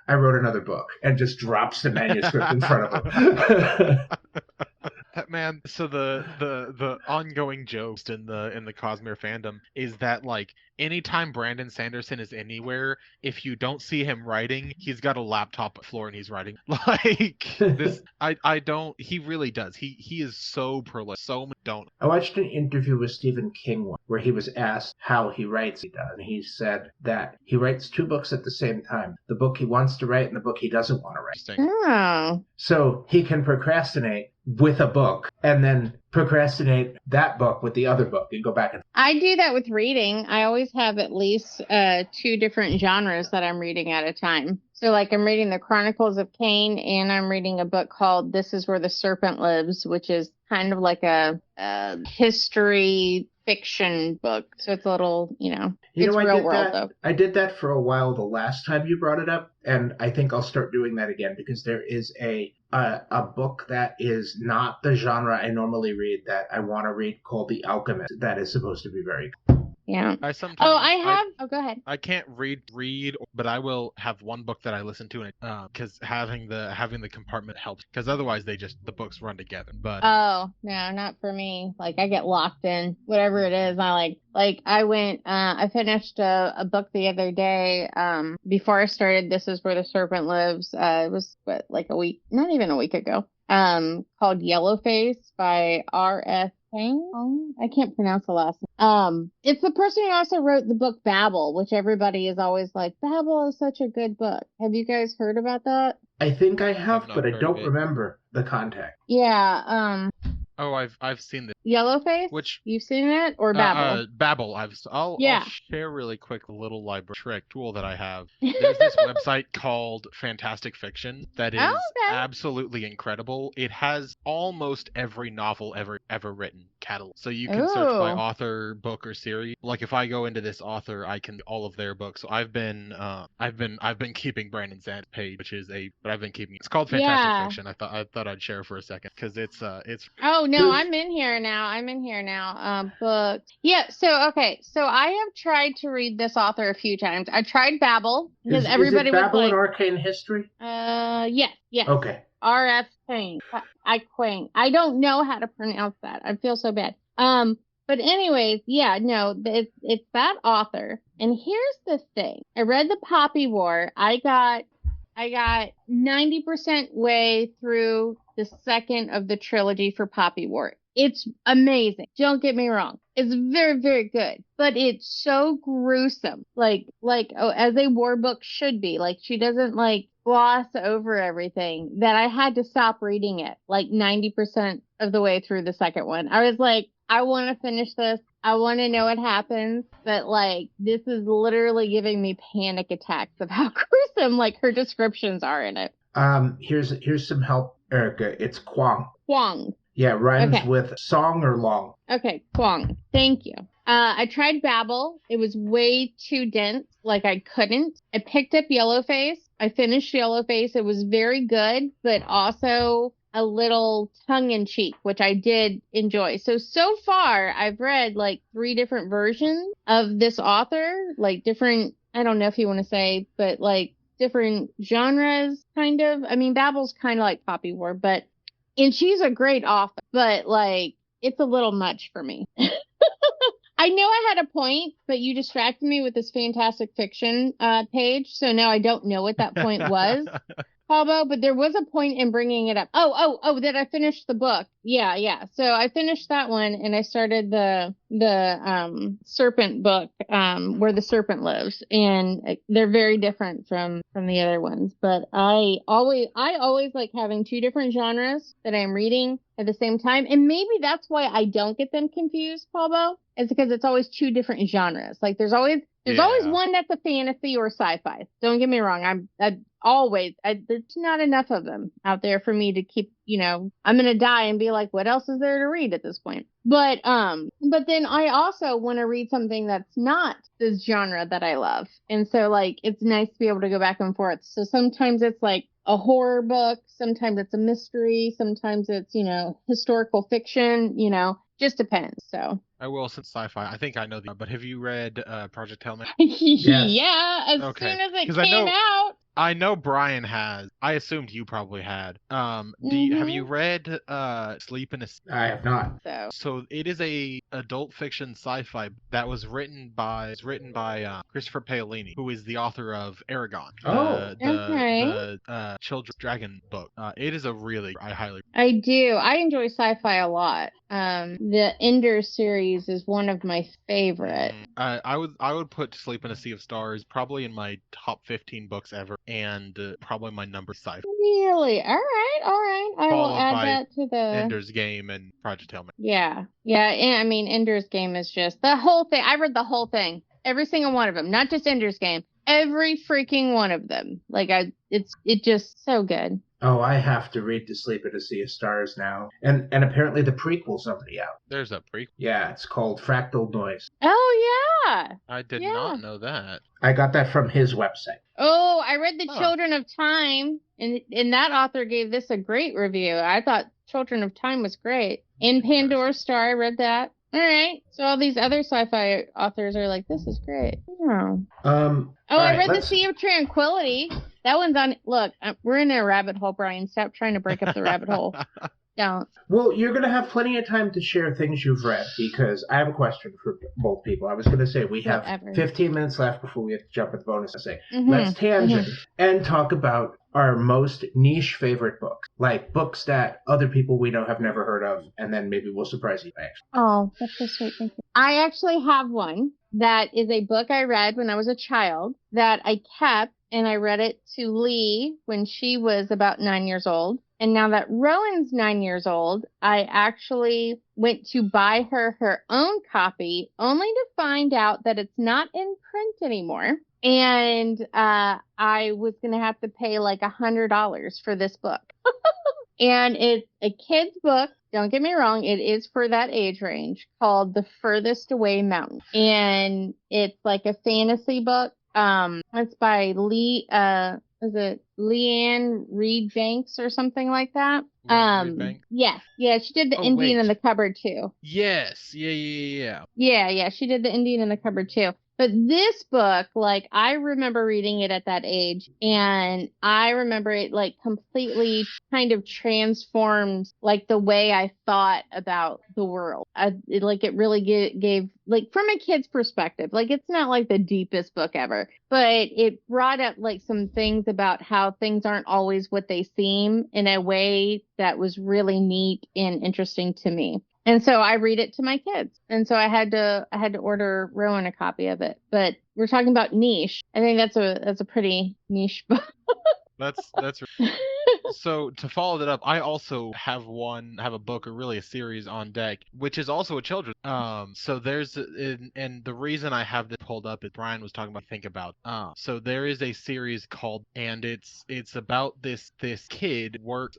I wrote another book, and just drops the manuscript in front of him. That man. So the ongoing jokes in the Cosmere fandom is that like anytime Brandon Sanderson is anywhere, if you don't see him writing, he's got a laptop on the floor and he's writing. Like this, I don't. He really does. He is so prolific. So many don't. I watched an interview with Stephen King once where he was asked how he writes. And he said that he writes 2 books at the same time: the book he wants to write and the book he doesn't want to write. Oh. So he can procrastinate with a book and then procrastinate that book with the other book and go back and. I do that with reading. I always have at least 2 different genres that I'm reading at a time. So like I'm reading the Chronicles of Cain, and I'm reading a book called This Is Where the Serpent Lives, which is kind of like a history fiction book. So it's a little, it's real world though. I did that for a while the last time you brought it up, and I think I'll start doing that again, because there is a book that is not the genre I normally read that I want to read called The Alchemist that is supposed to be very good. Yeah. Go ahead. I can't read, but I will have one book that I listen to, because having the compartment helps. Because otherwise, the books run together. But oh no, not for me. Like I get locked in, whatever it is. I I finished a book the other day. Before I started This Is Where the Serpent Lives. It was like a week, not even a week ago. Called Yellowface by R.F. I can't pronounce the last name. It's the person who also wrote the book Babel, which everybody is always like, Babel is such a good book. Have you guys heard about that? I think I have, but I don't remember the contact. Yeah. Oh, I've seen this. Yellowface? Which You've seen it? Or Babel? Babel. I'll Yeah. share really quick a little library trick tool that I have. There's this website called Fantastic Fiction that is Oh, okay. absolutely incredible. It has almost every novel ever written catalog. So you can search by Ooh. author, book, or series. Like if I go into this author, I can all of their books. So I've been keeping Brandon Sanderson's page, which is but I've been keeping. It's called Fantastic Yeah. Fiction. I thought I'd share for a second because it's Oh no, I'm in here now. Books. Yeah. So okay. So I have tried to read this author a few times. I tried Babel because everybody is it was Babel like, and Arcane History? yes. Okay. R.F. Quang. I don't know how to pronounce that. I feel so bad. But anyways, yeah, no, it's that author. And here's the thing. I read the Poppy War. I got 90% way through the second of the trilogy for Poppy War. It's amazing. Don't get me wrong. It's very, very good. But it's so gruesome. As a war book should be. Like, she doesn't, gloss over everything, that I had to stop reading it, 90% of the way through the second one. I was like, I want to finish this. I want to know what happens. But, this is literally giving me panic attacks of how gruesome, her descriptions are in it. Here's some help, Erica. It's Kwang. Kwang. Yeah, rhymes Okay. with song or long. Okay, Kwang. Thank you. I tried Babel. It was way too dense. I couldn't. I picked up Yellowface. I finished Yellowface. It was very good, but also a little tongue-in-cheek, which I did enjoy. So far, I've read, 3 different versions of this author, different, I don't know if you want to say, but, different genres, kind of. I mean, Babel's kind of like Poppy War, and she's a great author, but, it's a little much for me. I know I had a point, but you distracted me with this Fantastic Fiction page, so now I don't know what that point was, Paulbo, but there was a point in bringing it up. Oh, that I finished the book. Yeah. So I finished that one, and I started the serpent book, where the serpent lives, and they're very different from the other ones. But I always like having 2 different genres that I'm reading at the same time, and maybe that's why I don't get them confused, Paulbo. It's because it's always 2 different genres. There's always one that's a fantasy or sci-fi. Don't get me wrong. There's not enough of them out there for me to keep, I'm going to die and be like, what else is there to read at this point? But then I also want to read something that's not this genre that I love. And so it's nice to be able to go back and forth. So sometimes it's a horror book. Sometimes it's a mystery. Sometimes it's, historical fiction, just depends. So I will, since sci-fi. I think I know but have you read Project Helmet? Yes. Yeah, as Okay. soon as it 'Cause came out. I know Brian has. I assumed you probably had. Have you read Sleep in a I have not. So it is a adult fiction sci-fi that was written by Christopher Paolini, who is the author of Aragon, the Children's Dragon book. It is I do. I enjoy sci-fi a lot. The Ender series is one of my favorites. I would put Sleep in a Sea of Stars probably in my top 15 books ever, and probably my number sci-fi. Really? All right. I will add that to the Ender's Game and Project Helmet. Yeah. And I mean, Ender's Game is just the whole thing. I read the whole thing, every single one of them, not just Ender's Game, every freaking one of them. It's just so good. Oh, I have to read To Sleep in a Sea of Stars now. And apparently the prequel's already out. There's a prequel? Yeah, it's called Fractal Noise. Oh, yeah. I did not know that. I got that from his website. Oh, I read The Children of Time, and that author gave this a great review. I thought Children of Time was great. In Pandora's Star, I read that. All right. So all these other sci-fi authors are like, this is great. I read The Sea of Tranquility. That one's on. Look, we're in a rabbit hole, Brian. Stop trying to break up the rabbit hole. Don't. Well, you're going to have plenty of time to share things you've read, because I have a question for both people. I was going to say we have 15 minutes left before we have to jump at the bonus essay. Let's tangent and talk about our most niche favorite books, like books that other people we know have never heard of, and then maybe we'll surprise you. Oh, that's so sweet. Thank you. I actually have one that is a book I read when I was a child that I kept, and I read it to Lee when she was about 9 years old. And now that Rowan's 9 years old, I actually went to buy her own copy, only to find out that it's not in print anymore. And I was going to have to pay like $100 for this book. And it's a kid's book. Don't get me wrong. It is for that age range, called The Furthest Away Mountain. And it's like a fantasy book. It's by Leanne Reed Banks or something like that? Reed Banks? Yes. Yeah, she did the Indian in the Cupboard too. Yes. Yeah. Yeah, she did the Indian in the Cupboard too. But this book, like, I remember reading it at that age, and I remember it, like, completely kind of transformed, like, the way I thought about the world. It really gave, like, from a kid's perspective, like, it's not, like, the deepest book ever, but it brought up, like, some things about how things aren't always what they seem in a way that was really neat and interesting to me. And so I read it to my kids. And so I had to order Rowan a copy of it. But we're talking about niche. I think that's a pretty niche book. That's so to follow that up, I also have a book, or really a series on deck, which is also a children's. So there's and the reason I have this pulled up is Brian was talking about think about. So there is a series called, and it's about this kid worked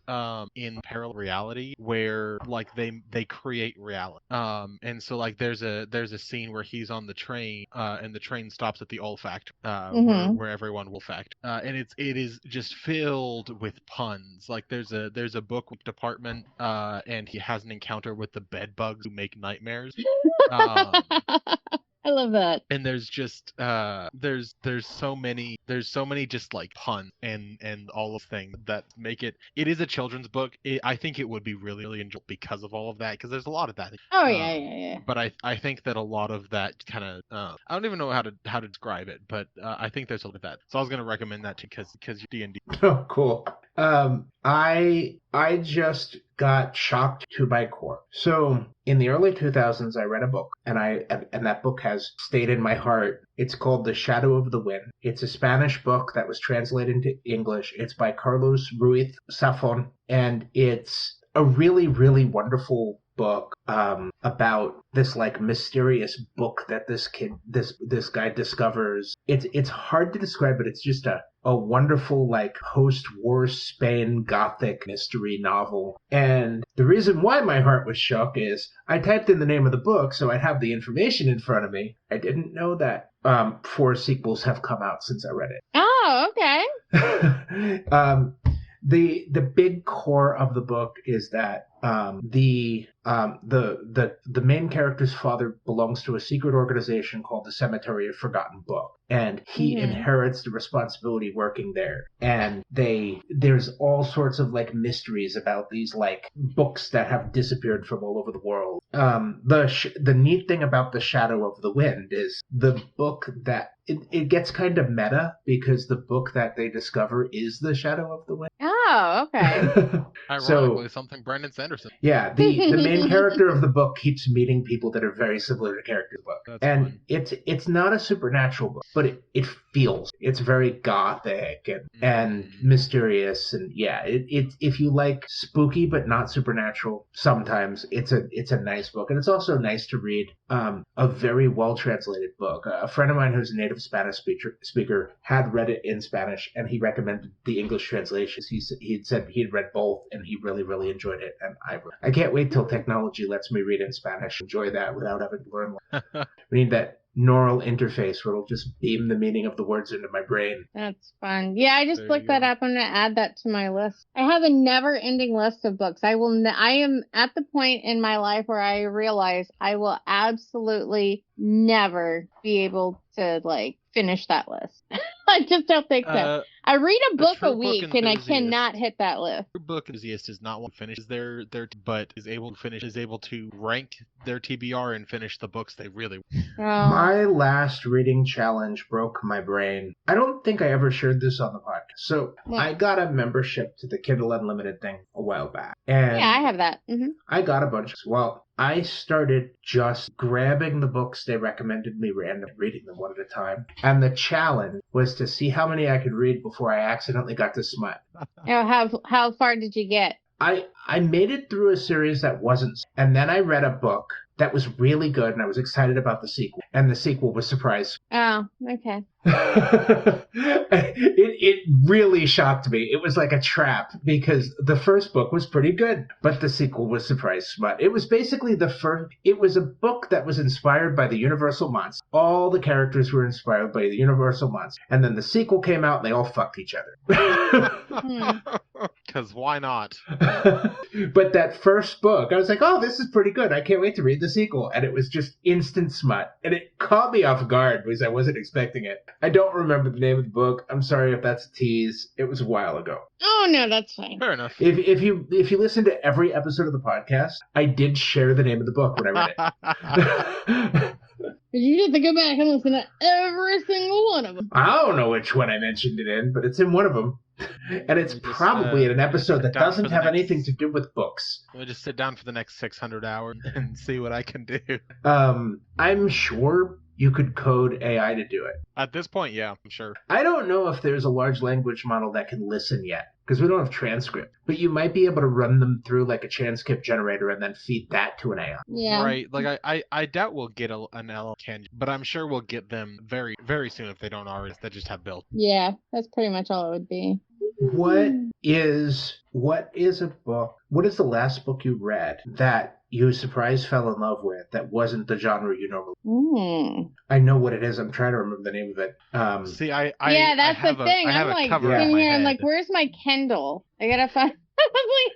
in parallel reality where like they create reality. And so like there's a scene where he's on the train, and the train stops at the olfactory, where everyone will fact. And it is just filled with puns. Like there's a book department, and he has an encounter with the bed bugs who make nightmares. I love that. And there's just there's so many just like puns and all of things that make it is a children's book. I think it would be really, really enjoyable because of all of that, because there's a lot of that. Oh yeah. But I think that a lot of that kind of I don't even know how to describe it, but I think there's a lot of that. So I was going to recommend that too, because you're D&D. Oh, cool. I just got shocked to my core. So in the early 2000s, I read a book, and that book has stayed in my heart. It's called The Shadow of the Wind. It's a Spanish book that was translated into English. It's by Carlos Ruiz Zafón, and it's a really, really wonderful book about this like mysterious book that this guy discovers. It's hard to describe, but it's just a wonderful like post-war Spain Gothic mystery novel. And the reason why my heart was shook is I typed in the name of the book so I'd have the information in front of me. I didn't know that 4 sequels have come out since I read it. Oh, okay. The big core of the book is that the main character's father belongs to a secret organization called the Cemetery of Forgotten Books, and he inherits the responsibility working there. And there's all sorts of like mysteries about these like books that have disappeared from all over the world. The neat thing about The Shadow of the Wind is the book that it gets kind of meta, because the book that they discover is The Shadow of the Wind. Oh, okay. Ironically, something Brandon Sanderson. Yeah, the main character of the book keeps meeting people that are very similar to characters of the book. That's and fun. It's not a supernatural book, but it feels, it's very gothic and mysterious, and yeah, it if you like spooky but not supernatural, sometimes it's a nice book. And it's also nice to read a very well translated book. A friend of mine who's a native Spanish speaker had read it in Spanish, and he recommended the English translations. He'd said he'd read both, and he really, really enjoyed it. And I can't wait till technology lets me read in Spanish. Enjoy that without having to learn. We need that neural interface where it'll just beam the meaning of the words into my brain. That's fun. Yeah, I just There looked you that go. up. I'm going to add that to my list. I have a never-ending list of books. I am at the point in my life where I realize I will absolutely never be able to like finish that list. I just don't think so. I read a book true a book week, and I enthusiast. cannot hit that list. True book enthusiast is not one who finishes but is able to rank their TBR and finish the books they really. Oh. My last reading challenge broke my brain. I don't think I ever shared this on the podcast. So Yeah. I got a membership to the Kindle Unlimited thing a while back. And Yeah, I have that. I got a bunch. Well, I started just grabbing the books they recommended me randomly, reading them one at a time. And the challenge was to see how many I could read before I accidentally got to smut. How far did you get? I made it through a series that wasn't, and then I read a book that was really good, and I was excited about the sequel. And the sequel was surprise. Oh, okay. It really shocked me. It was like a trap because the first book was pretty good, but the sequel was surprise smut. It was basically it was a book that was inspired by the Universal Monster. All the characters were inspired by the Universal Monster. And then the sequel came out and they all fucked each other. Because why not? But that first book, I was like, oh, this is pretty good. I can't wait to read the sequel. And it was just instant smut. And it caught me off guard because I wasn't expecting it. I don't remember the name of the book. I'm sorry if that's a tease. It was a while ago. Oh, no, that's fine. Fair enough. If you listen to every episode of the podcast, I did share the name of the book when I read it. You have to go back and listen to every single one of them. I don't know which one I mentioned it in, but it's in one of them. And it's probably in an episode that doesn't have anything to do with books. We'll just sit down for the next 600 hours and see what I can do. I'm sure you could code AI to do it. At this point, yeah, I'm sure. I don't know if there's a large language model that can listen yet, because we don't have transcript. But you might be able to run them through like a transcript generator and then feed that to an AI. Yeah. Right. Like I doubt we'll get an LLM, but I'm sure we'll get them very, very soon if they don't already. They just have built. Yeah, that's pretty much all it would be. What is a book? What is the last book you read that you surprised fell in love with that wasn't the genre you normally? I know what it is. I'm trying to remember the name of it. See, that's the thing. I'm like sitting here. I'm like, where's my Kindle? I gotta find.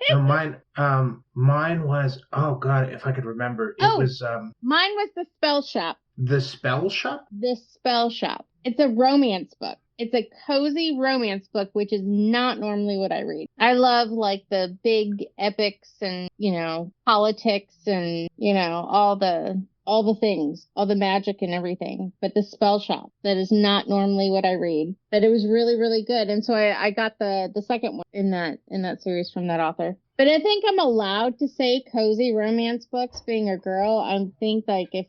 No, mine was. Oh God, if I could remember, it was. Mine was The Spell Shop. The Spell Shop. The Spell Shop. It's a romance book. It's a cozy romance book, which is not normally what I read. I love like the big epics and, politics and, all the things, all the magic and everything. But The Spell Shop, that is not normally what I read. But it was really, really good. And so I got the second one in that series from that author. But I think I'm allowed to say cozy romance books being a girl. I think like if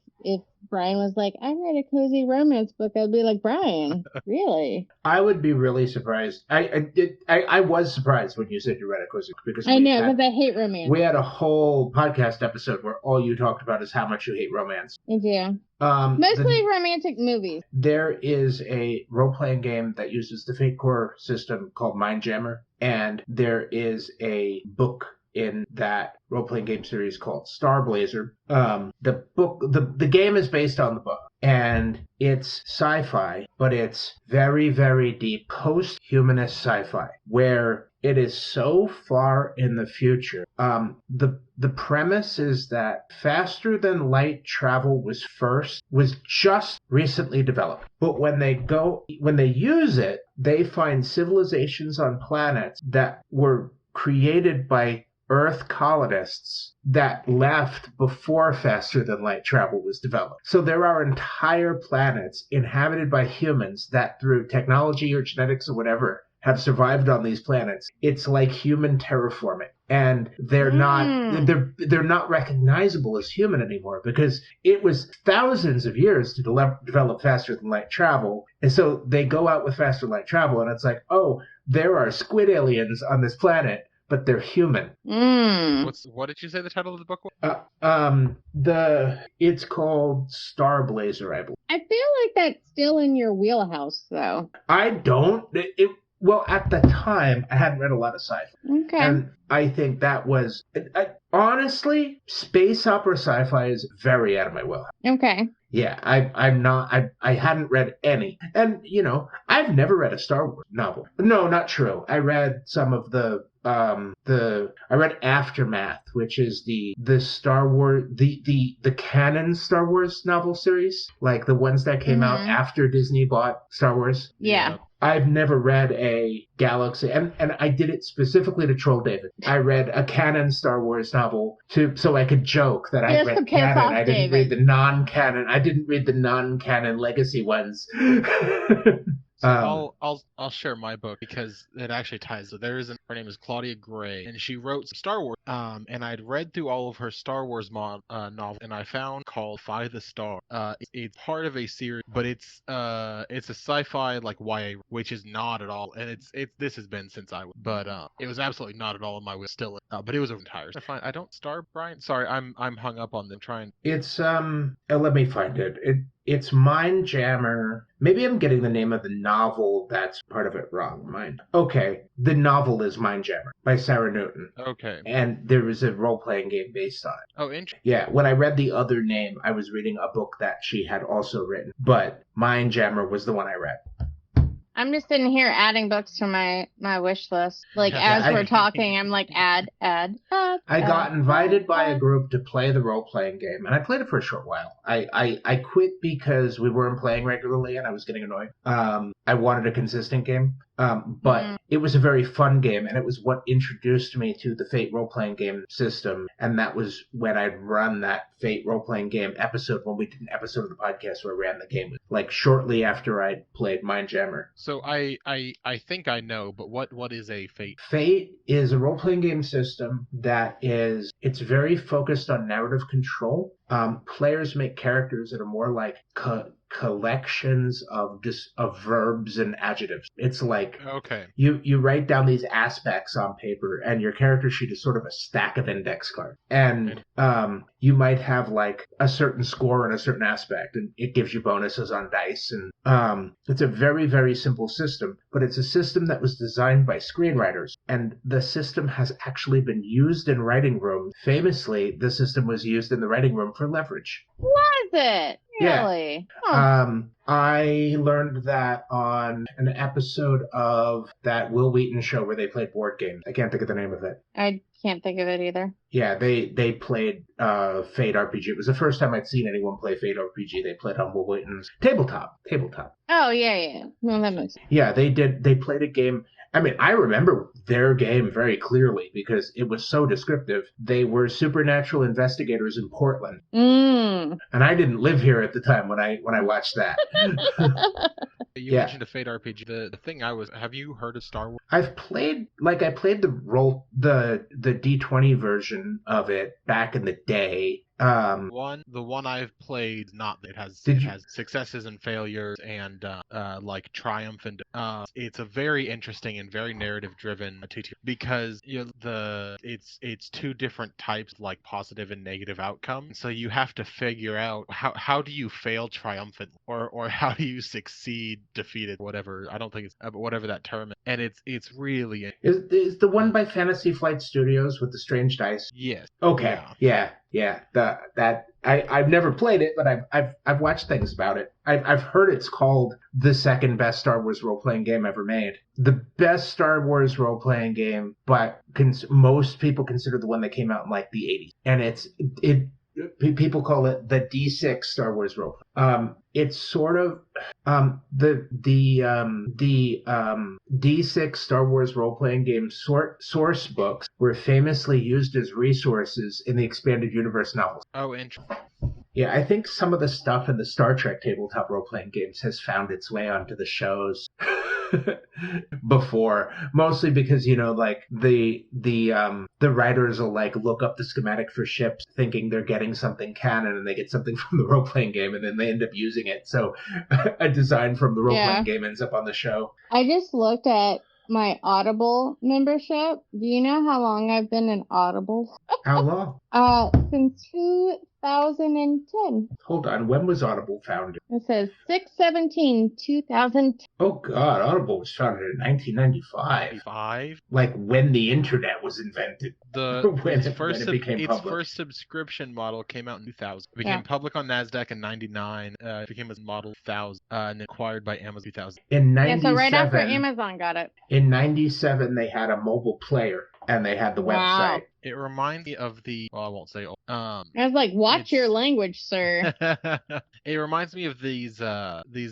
Brian was like, I read a cozy romance book, I'd be like, Brian, really? I would be really surprised. I was surprised when you said you read a cozy book because I know, because I hate romance. We had a whole podcast episode where all you talked about is how much you hate romance. I do. Mostly romantic movies. There is a role-playing game that uses the Fate Core system called Mindjammer, and there is a book in that role-playing game series called Star Blazer. The game is based on the book, and it's sci-fi, but it's very, very deep post-humanist sci-fi, where it is so far in the future. The premise is that faster than light travel was just recently developed. But when they use it, they find civilizations on planets that were created by Earth colonists that left before faster than light travel was developed. So there are entire planets inhabited by humans that through technology or genetics or whatever have survived on these planets. It's like human terraforming. And they're not recognizable as human anymore because it was thousands of years to develop faster than light travel. And so they go out with faster light travel and it's like, oh, there are squid aliens on this planet, but they're human. What did you say the title of the book was? It's called Star Blazer, I believe. I feel like that's still in your wheelhouse, though. I don't. Well, at the time, I hadn't read a lot of sci-fi. Okay. And I think that was... honestly, space opera sci-fi is very out of my wheelhouse. Okay. Yeah, I'm not... I hadn't read any. And, I've never read a Star Wars novel. No, not true. I read some of I read Aftermath, which is the Star Wars, the canon Star Wars novel series, like the ones that came out after Disney bought Star Wars. Yeah. I've never read a Galaxy, and I did it specifically to troll David. I read a canon Star Wars novel so I could joke that I read canon. I didn't read the non-canon. I didn't read the non-canon legacy ones. So Um, I'll share my book because it actually ties. So her name is Claudia Gray, and she wrote some Star Wars. And I'd read through all of her Star Wars novel, and I found called Fly the Star. It's part of a series, but it's a sci-fi like YA, which is not at all. And this has been since but it was absolutely not at all on my list still. But it was entire. I don't Star Brian. Sorry, I'm hung up on them trying. it's let me find it. It's Mindjammer. Maybe I'm getting the name of the novel that's part of it wrong. Okay, the novel is Mindjammer by Sarah Newton. Okay. And there was a role-playing game based on it. Oh, interesting. Yeah, when I read the other name, I was reading a book that she had also written, but Mindjammer was the one I read. I'm just sitting here adding books to my wish list. Like, as we're talking, I'm like, add. I got invited by a group to play the role-playing game, and I played it for a short while. I quit because we weren't playing regularly, and I was getting annoyed. I wanted a consistent game. But it was a very fun game, and it was what introduced me to the Fate role-playing game system, and that was when I'd run that Fate role-playing game episode, when we did an episode of the podcast where I ran the game, like shortly after I'd played Mindjammer. So I think I know, but what is a Fate? Fate is a role-playing game system that it's very focused on narrative control. Players make characters that are more like collections of verbs and adjectives. It's like you write down these aspects on paper, and your character sheet is sort of a stack of index cards. And you might have like a certain score in a certain aspect, and it gives you bonuses on dice. And it's a very, very simple system, but it's a system that was designed by screenwriters, and the system has actually been used in writing rooms. Famously, the system was used in the writing room for leverage. Was it? Really? Yeah. I learned that on an episode of that Will Wheaton show where they played board games. I can't think of the name of it. I can't think of it either. Yeah, they played Fate RPG. It was the first time I'd seen anyone play Fate RPG. They played on Will Wheaton's tabletop. Oh, yeah. Well, that makes sense. Yeah, they did. They played a game. I mean, I remember their game very clearly because it was so descriptive. They were supernatural investigators in Portland. And I didn't live here at the time when I watched that. You mentioned a Fate RPG. The thing have you heard of Star Wars? I played the D20 version of it back in the day. The one I've played, it has successes and failures and like triumph, and it's a very interesting and very narrative driven TTR because it's two different types, like positive and negative outcomes. So you have to figure out how do you fail triumphant or how do you succeed defeated, whatever. I don't think it's whatever that term is. And it's really is the one by Fantasy Flight Studios with the strange dice. Yes. Okay. Yeah. I've never played it, but I've watched things about it. I've heard it's called the second best Star Wars role-playing game ever made. The best Star Wars role-playing game, but most people consider the one that came out in like the 80s. And people call it the D6 Star Wars role. It's sort of the D6 Star Wars role-playing game source books were famously used as resources in the expanded universe novels. Oh, interesting. Yeah, I think some of the stuff in the Star Trek tabletop role-playing games has found its way onto the shows before, mostly because like the writers will like look up the schematic for ships thinking they're getting something canon, and they get something from the role-playing game, and then they end up using it. So a design from the role-playing game ends up on the show. I just looked at my Audible membership. Do you know how long I've been in Audible? How long? Since 2010. Hold on, when was Audible founded? It says 6/17/2010. Oh God, Audible was founded in 1995. Like when the internet was invented. Its first subscription model came out in 2000. It became public on NASDAQ in 99. It became a Model 1000 and acquired by Amazon 2000. In 97, so right after Amazon got it. In 97, they had a mobile player. and they had the Wow. website. It reminds me of well, I won't say. I was like, watch your language, sir. It reminds me of these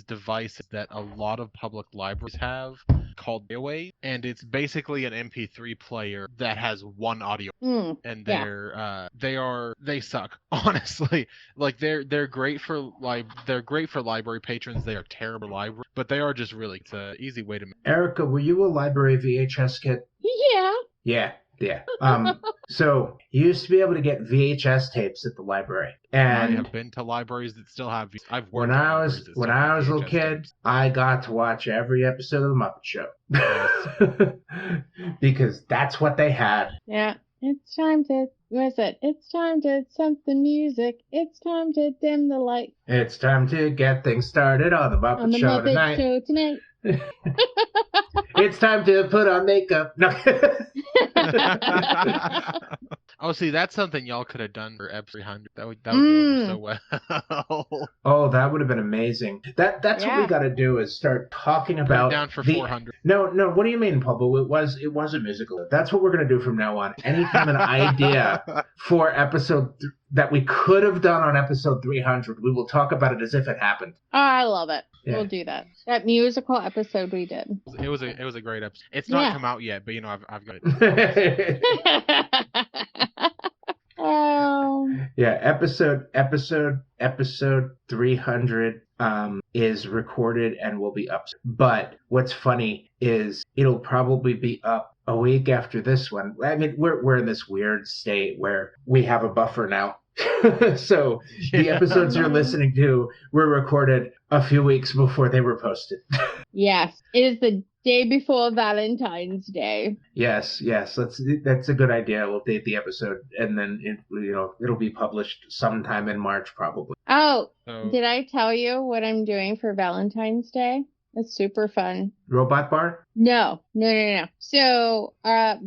devices that a lot of public libraries have called Away, and it's basically an MP3 player that has one audio, and they suck, honestly. Like they're great for library patrons. They are terrible library, but they are just really, it's an easy way to. Erica, were you a library VHS kid? Yeah. Yeah. So you used to be able to get VHS tapes at the library, I and have been to libraries that still have. I've worked when at I libraries was that when still I have was a little VHS kid, tapes. I got to watch every episode of the Muppet Show because that's what they had. Yeah. It's time to, what is it? It's time to something music. It's time to dim the light It's time to get things started on the Muppet on the Show Muppet tonight. Show tonight. It's time to put on makeup. No. Oh, see, that's something y'all could have done for episode 300. That would go over so well. Oh, that would have been amazing. That's what we got to do is start talking about Put it down for 400. No. What do you mean, Paulbo? It was a musical. That's what we're gonna do from now on. Anytime an idea for episode that we could have done on episode 300, we will talk about it as if it happened. Oh, I love it. Yeah. We'll do that. That musical episode we did. It was a great episode. It's not come out yet, but I've got it. Yeah, episode 300 is recorded and will be up. But what's funny is it'll probably be up a week after this one. I mean, we're in this weird state where we have a buffer now. So the episodes you're listening to were recorded a few weeks before they were posted. Yes, it is the day before Valentine's Day. Yes. That's a good idea. We'll date the episode, and then it'll be published sometime in March, probably. Oh, did I tell you what I'm doing for Valentine's Day? It's super fun. Robot bar? No. So,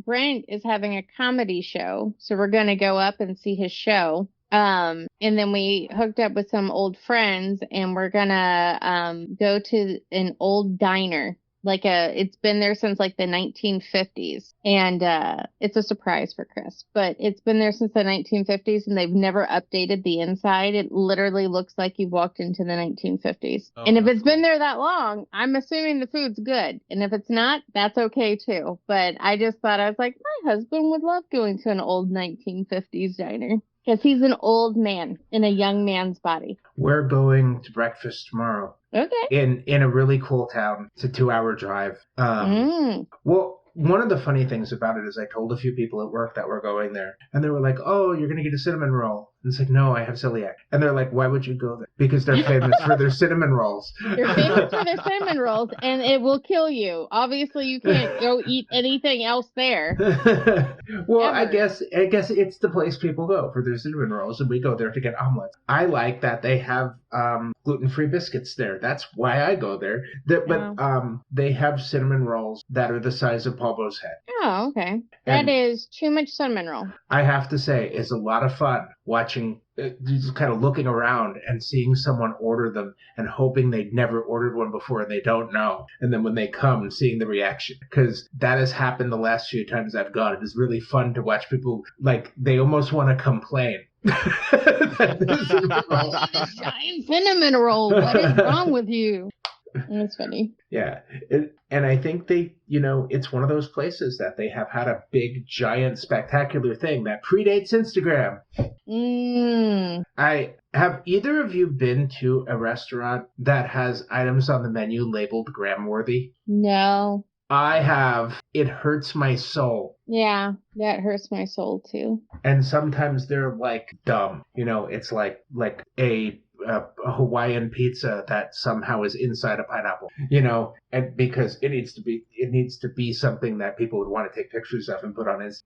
Brent is having a comedy show, so we're gonna go up and see his show. And then we hooked up with some old friends, and we're gonna go to an old diner. It's been there since like the 1950s, and it's a surprise for Chris, but it's been there since the 1950s, and they've never updated the inside. It literally looks like you've walked into the 1950s. Oh, and if it's been there that long, I'm assuming the food's good. And if it's not, that's okay too. But I just thought, I was like, my husband would love going to an old 1950s diner. Because he's an old man in a young man's body. We're going to breakfast tomorrow. Okay. In a really cool town. It's a 2-hour drive. Well, one of the funny things about it is I told a few people at work that we're going there, and they were like, "Oh, you're going to get a cinnamon roll." And it's like, "No, I have celiac." And they're like, "Why would you go there?" Because they're famous for their cinnamon rolls. They're famous for their cinnamon rolls, and it will kill you. Obviously, you can't go eat anything else there. Well, Ever. I guess it's the place people go for their cinnamon rolls, and we go there to get omelets. I like that they have gluten-free biscuits there. That's why I go there. They have cinnamon rolls that are the size of Paulbo's head. Oh, okay. And That is too much cinnamon roll. I have to say, it's a lot of fun watching, just kind of looking around and seeing someone order them and hoping they'd never ordered one before and they don't know. And then when they come, seeing the reaction. Because that has happened the last few times I've gone. It is really fun to watch people, like, they almost want to complain. Giant cinnamon roll. What is wrong with you? That's funny. Yeah. And I think it's one of those places that they have had a big, giant, spectacular thing that predates Instagram. Have either of you been to a restaurant that has items on the menu labeled gram-worthy? No. I have. It hurts my soul. Yeah, that hurts my soul too. And sometimes they're like dumb. It's like a Hawaiian pizza that somehow is inside a pineapple. And because it needs to be something that people would want to take pictures of and put on Instagram.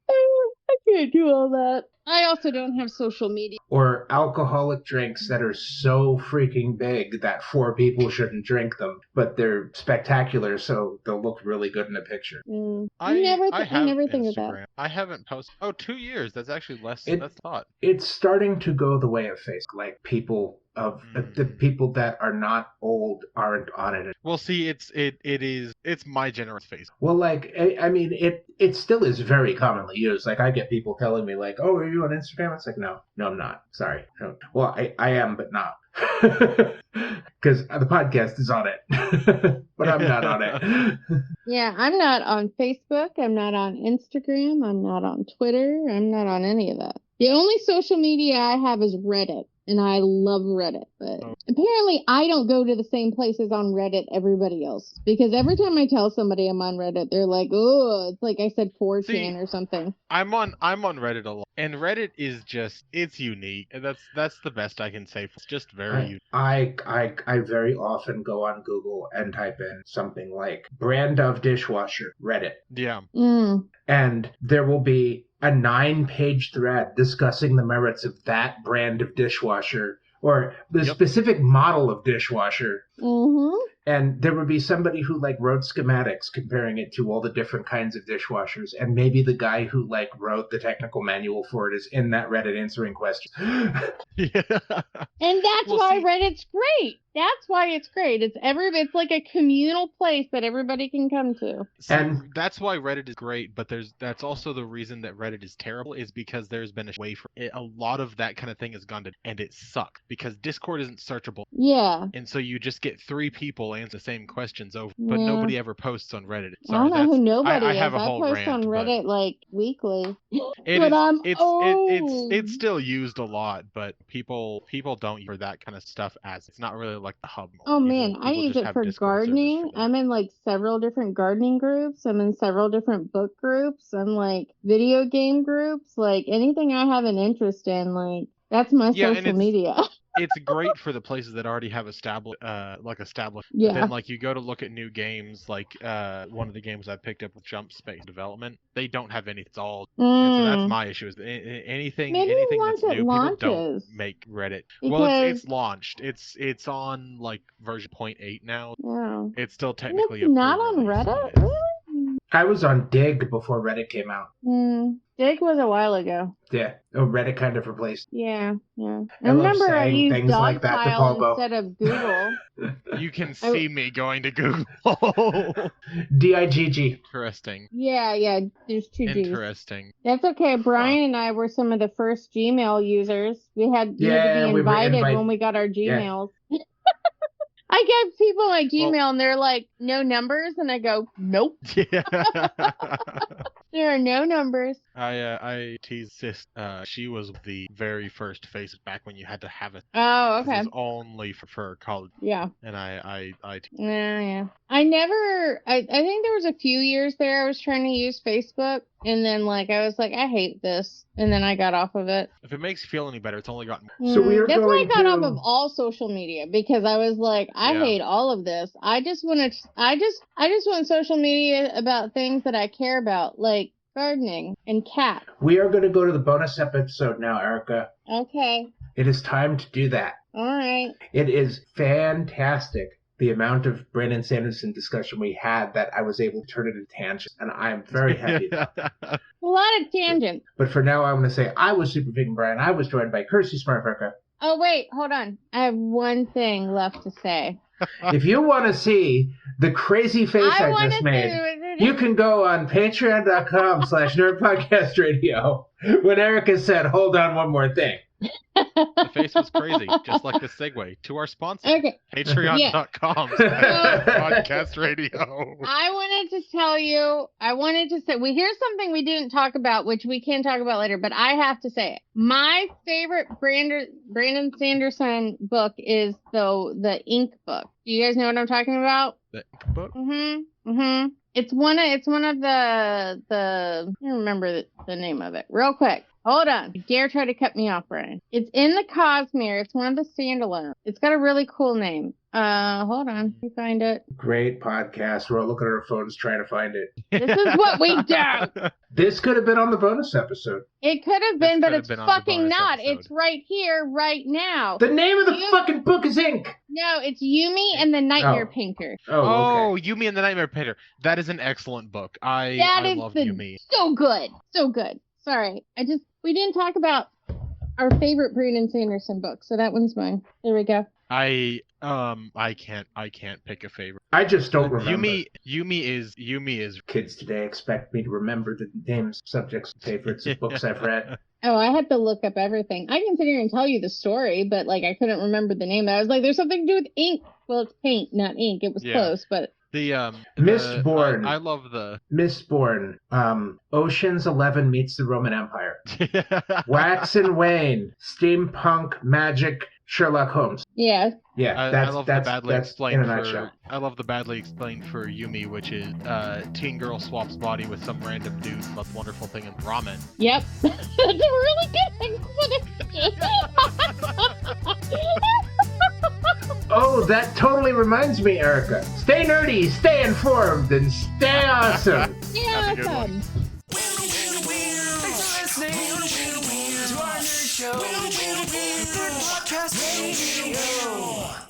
I can't do all that. I also don't have social media. Or alcoholic drinks that are so freaking big that 4 people shouldn't drink them, but they're spectacular, so they'll look really good in a picture. I never think of that. I haven't posted. 2 years. That's actually less. That's thought. It's starting to go the way of Facebook. Like people of the people that are not old aren't on it. Well, see, it's my generous face. Well, like, I mean, it still is very commonly used. Like, I get people telling me, like, "Oh, are you on Instagram?" It's like, no, I'm not. Sorry. No. Well, I am, but not. Because the podcast is on it, but I'm not on it. Yeah, I'm not on Facebook. I'm not on Instagram. I'm not on Twitter. I'm not on any of that. The only social media I have is Reddit, and I love Reddit. But apparently I don't go to the same places on Reddit everybody else. Because every time I tell somebody I'm on Reddit, they're like, oh, it's like I said 4chan or something. I'm on Reddit a lot. And Reddit is just, it's unique. And that's the best I can say. It's just very unique. I very often go on Google and type in something like brand of dishwasher, Reddit. Yeah. And there will be a 9-page thread discussing the merits of that brand of dishwasher or the specific model of dishwasher. Mm-hmm. And there would be somebody who like wrote schematics comparing it to all the different kinds of dishwashers. And maybe the guy who like wrote the technical manual for it is in that Reddit answering questions. Yeah. And that's why Reddit's great. That's why it's great. It's like a communal place that everybody can come to. And that's why Reddit is great, but that's also the reason that Reddit is terrible is because there's been a way for it. A lot of that kind of thing has gone to, and it sucks because Discord isn't searchable. Yeah. And so you just get 3 people answer the same questions over, but nobody ever posts on Reddit. Sorry, I don't know who nobody is. I have a whole post rant, on Reddit like weekly. It's still used a lot, but people don't use that kind of stuff as it's not really like the hub. Man, I use it for gardening. I'm in like several different gardening groups. I'm in several different book groups. I'm like video game groups. Like anything I have an interest in, like that's my social media. It's great for the places that already have established. Yeah. But then, like, you go to look at new games, like one of the games I picked up with Jump Space Development, they don't have any. It's all. And so that's my issue. Is anything that's new, people don't make Reddit. Well, it's launched. It's on like version 0.8 now. Yeah. It's still technically not on Reddit. Really? I was on Dig before Reddit came out. Dig was a while ago. Yeah. Oh, Reddit kind of replaced. Yeah. I remember I used things like that to Paulbo instead of Google. You can see me going to Google. DIGG. Interesting. Yeah. There's 2 G's. Interesting. That's okay. Brian and I were some of the first Gmail users. We had to be invited when we got our Gmails. Yeah. I get people like Gmail and they're like, no numbers? And I go, nope. Yeah. There are no numbers. I teased sis. She was the very first face back when you had to have it. Oh, okay. It was only for college. Yeah. And I Yeah. I think there was a few years there I was trying to use Facebook. And then, like, I was like, I hate this. And then I got off of it. If it makes you feel any better, it's only gotten... So that's why I got off of all social media. Because I was like, I hate all of this. I just want social media about things that I care about. Like gardening and cats. We are going to go to the bonus episode now, Erica. Okay. It is time to do that. All right. It is fantastic. The amount of Brandon Sanderson discussion we had that I was able to turn it into tangents, and I'm very happy about that. A lot of tangents. But for now, I'm going to say I was Super Vegan Brian. I was joined by Kirsty Smartfurka. Oh, wait, hold on. I have one thing left to say. If you want to see the crazy face I just made, you can go on patreon.com/nerdpodcastradio when Erica said, hold on one more thing. The face was crazy, just like the segue to our sponsor, patreon.com podcast radio. I wanted to say, here's something we didn't talk about, which we can talk about later, but I have to say it. My favorite Brandon Sanderson book is the Ink book. Do you guys know what I'm talking about? The Ink book? Mm-hmm. It's one of the I don't remember the name of it. Real quick. Hold on. Dare try to cut me off, Brian. It's in the Cosmere. It's one of the standalones. It's got a really cool name. Hold on. Let me find it. Great podcast. We're all looking at our phones trying to find it. This is what we do. This could have been on the bonus episode. It could have been, but it's fucking not. Episode. It's right here, right now. The name of the fucking book is Ink. No, it's Yumi and the Nightmare Painter. Oh, okay. Yumi and the Nightmare Painter. That is an excellent book. I love Yumi. So good. So good. Sorry. We didn't talk about our favorite Brandon Sanderson book. So that one's mine. There we go. I can't pick a favorite. I just don't remember. Yumi is Kids today expect me to remember the names, subjects, favorites of books I've read. Oh, I had to look up everything. I can sit here and tell you the story, but like I couldn't remember the name. I was like, there's something to do with ink. Well, it's paint, not ink. It was close, but Mistborn. I love the Mistborn. Ocean's 11 meets the Roman Empire. Wax and Wane. Steampunk magic. Sherlock Holmes. Yeah. Yeah, I love the badly explained in a nutshell. I love the badly explained for Yumi, which is teen girl swaps body with some random dude. Most wonderful thing in ramen. Yep. That's a really good explanation. Oh, that totally reminds me, Erica. Stay nerdy, stay informed, and stay awesome. Yeah, That's a good one. Thanks for listening to our nerd show. Podcast Radio.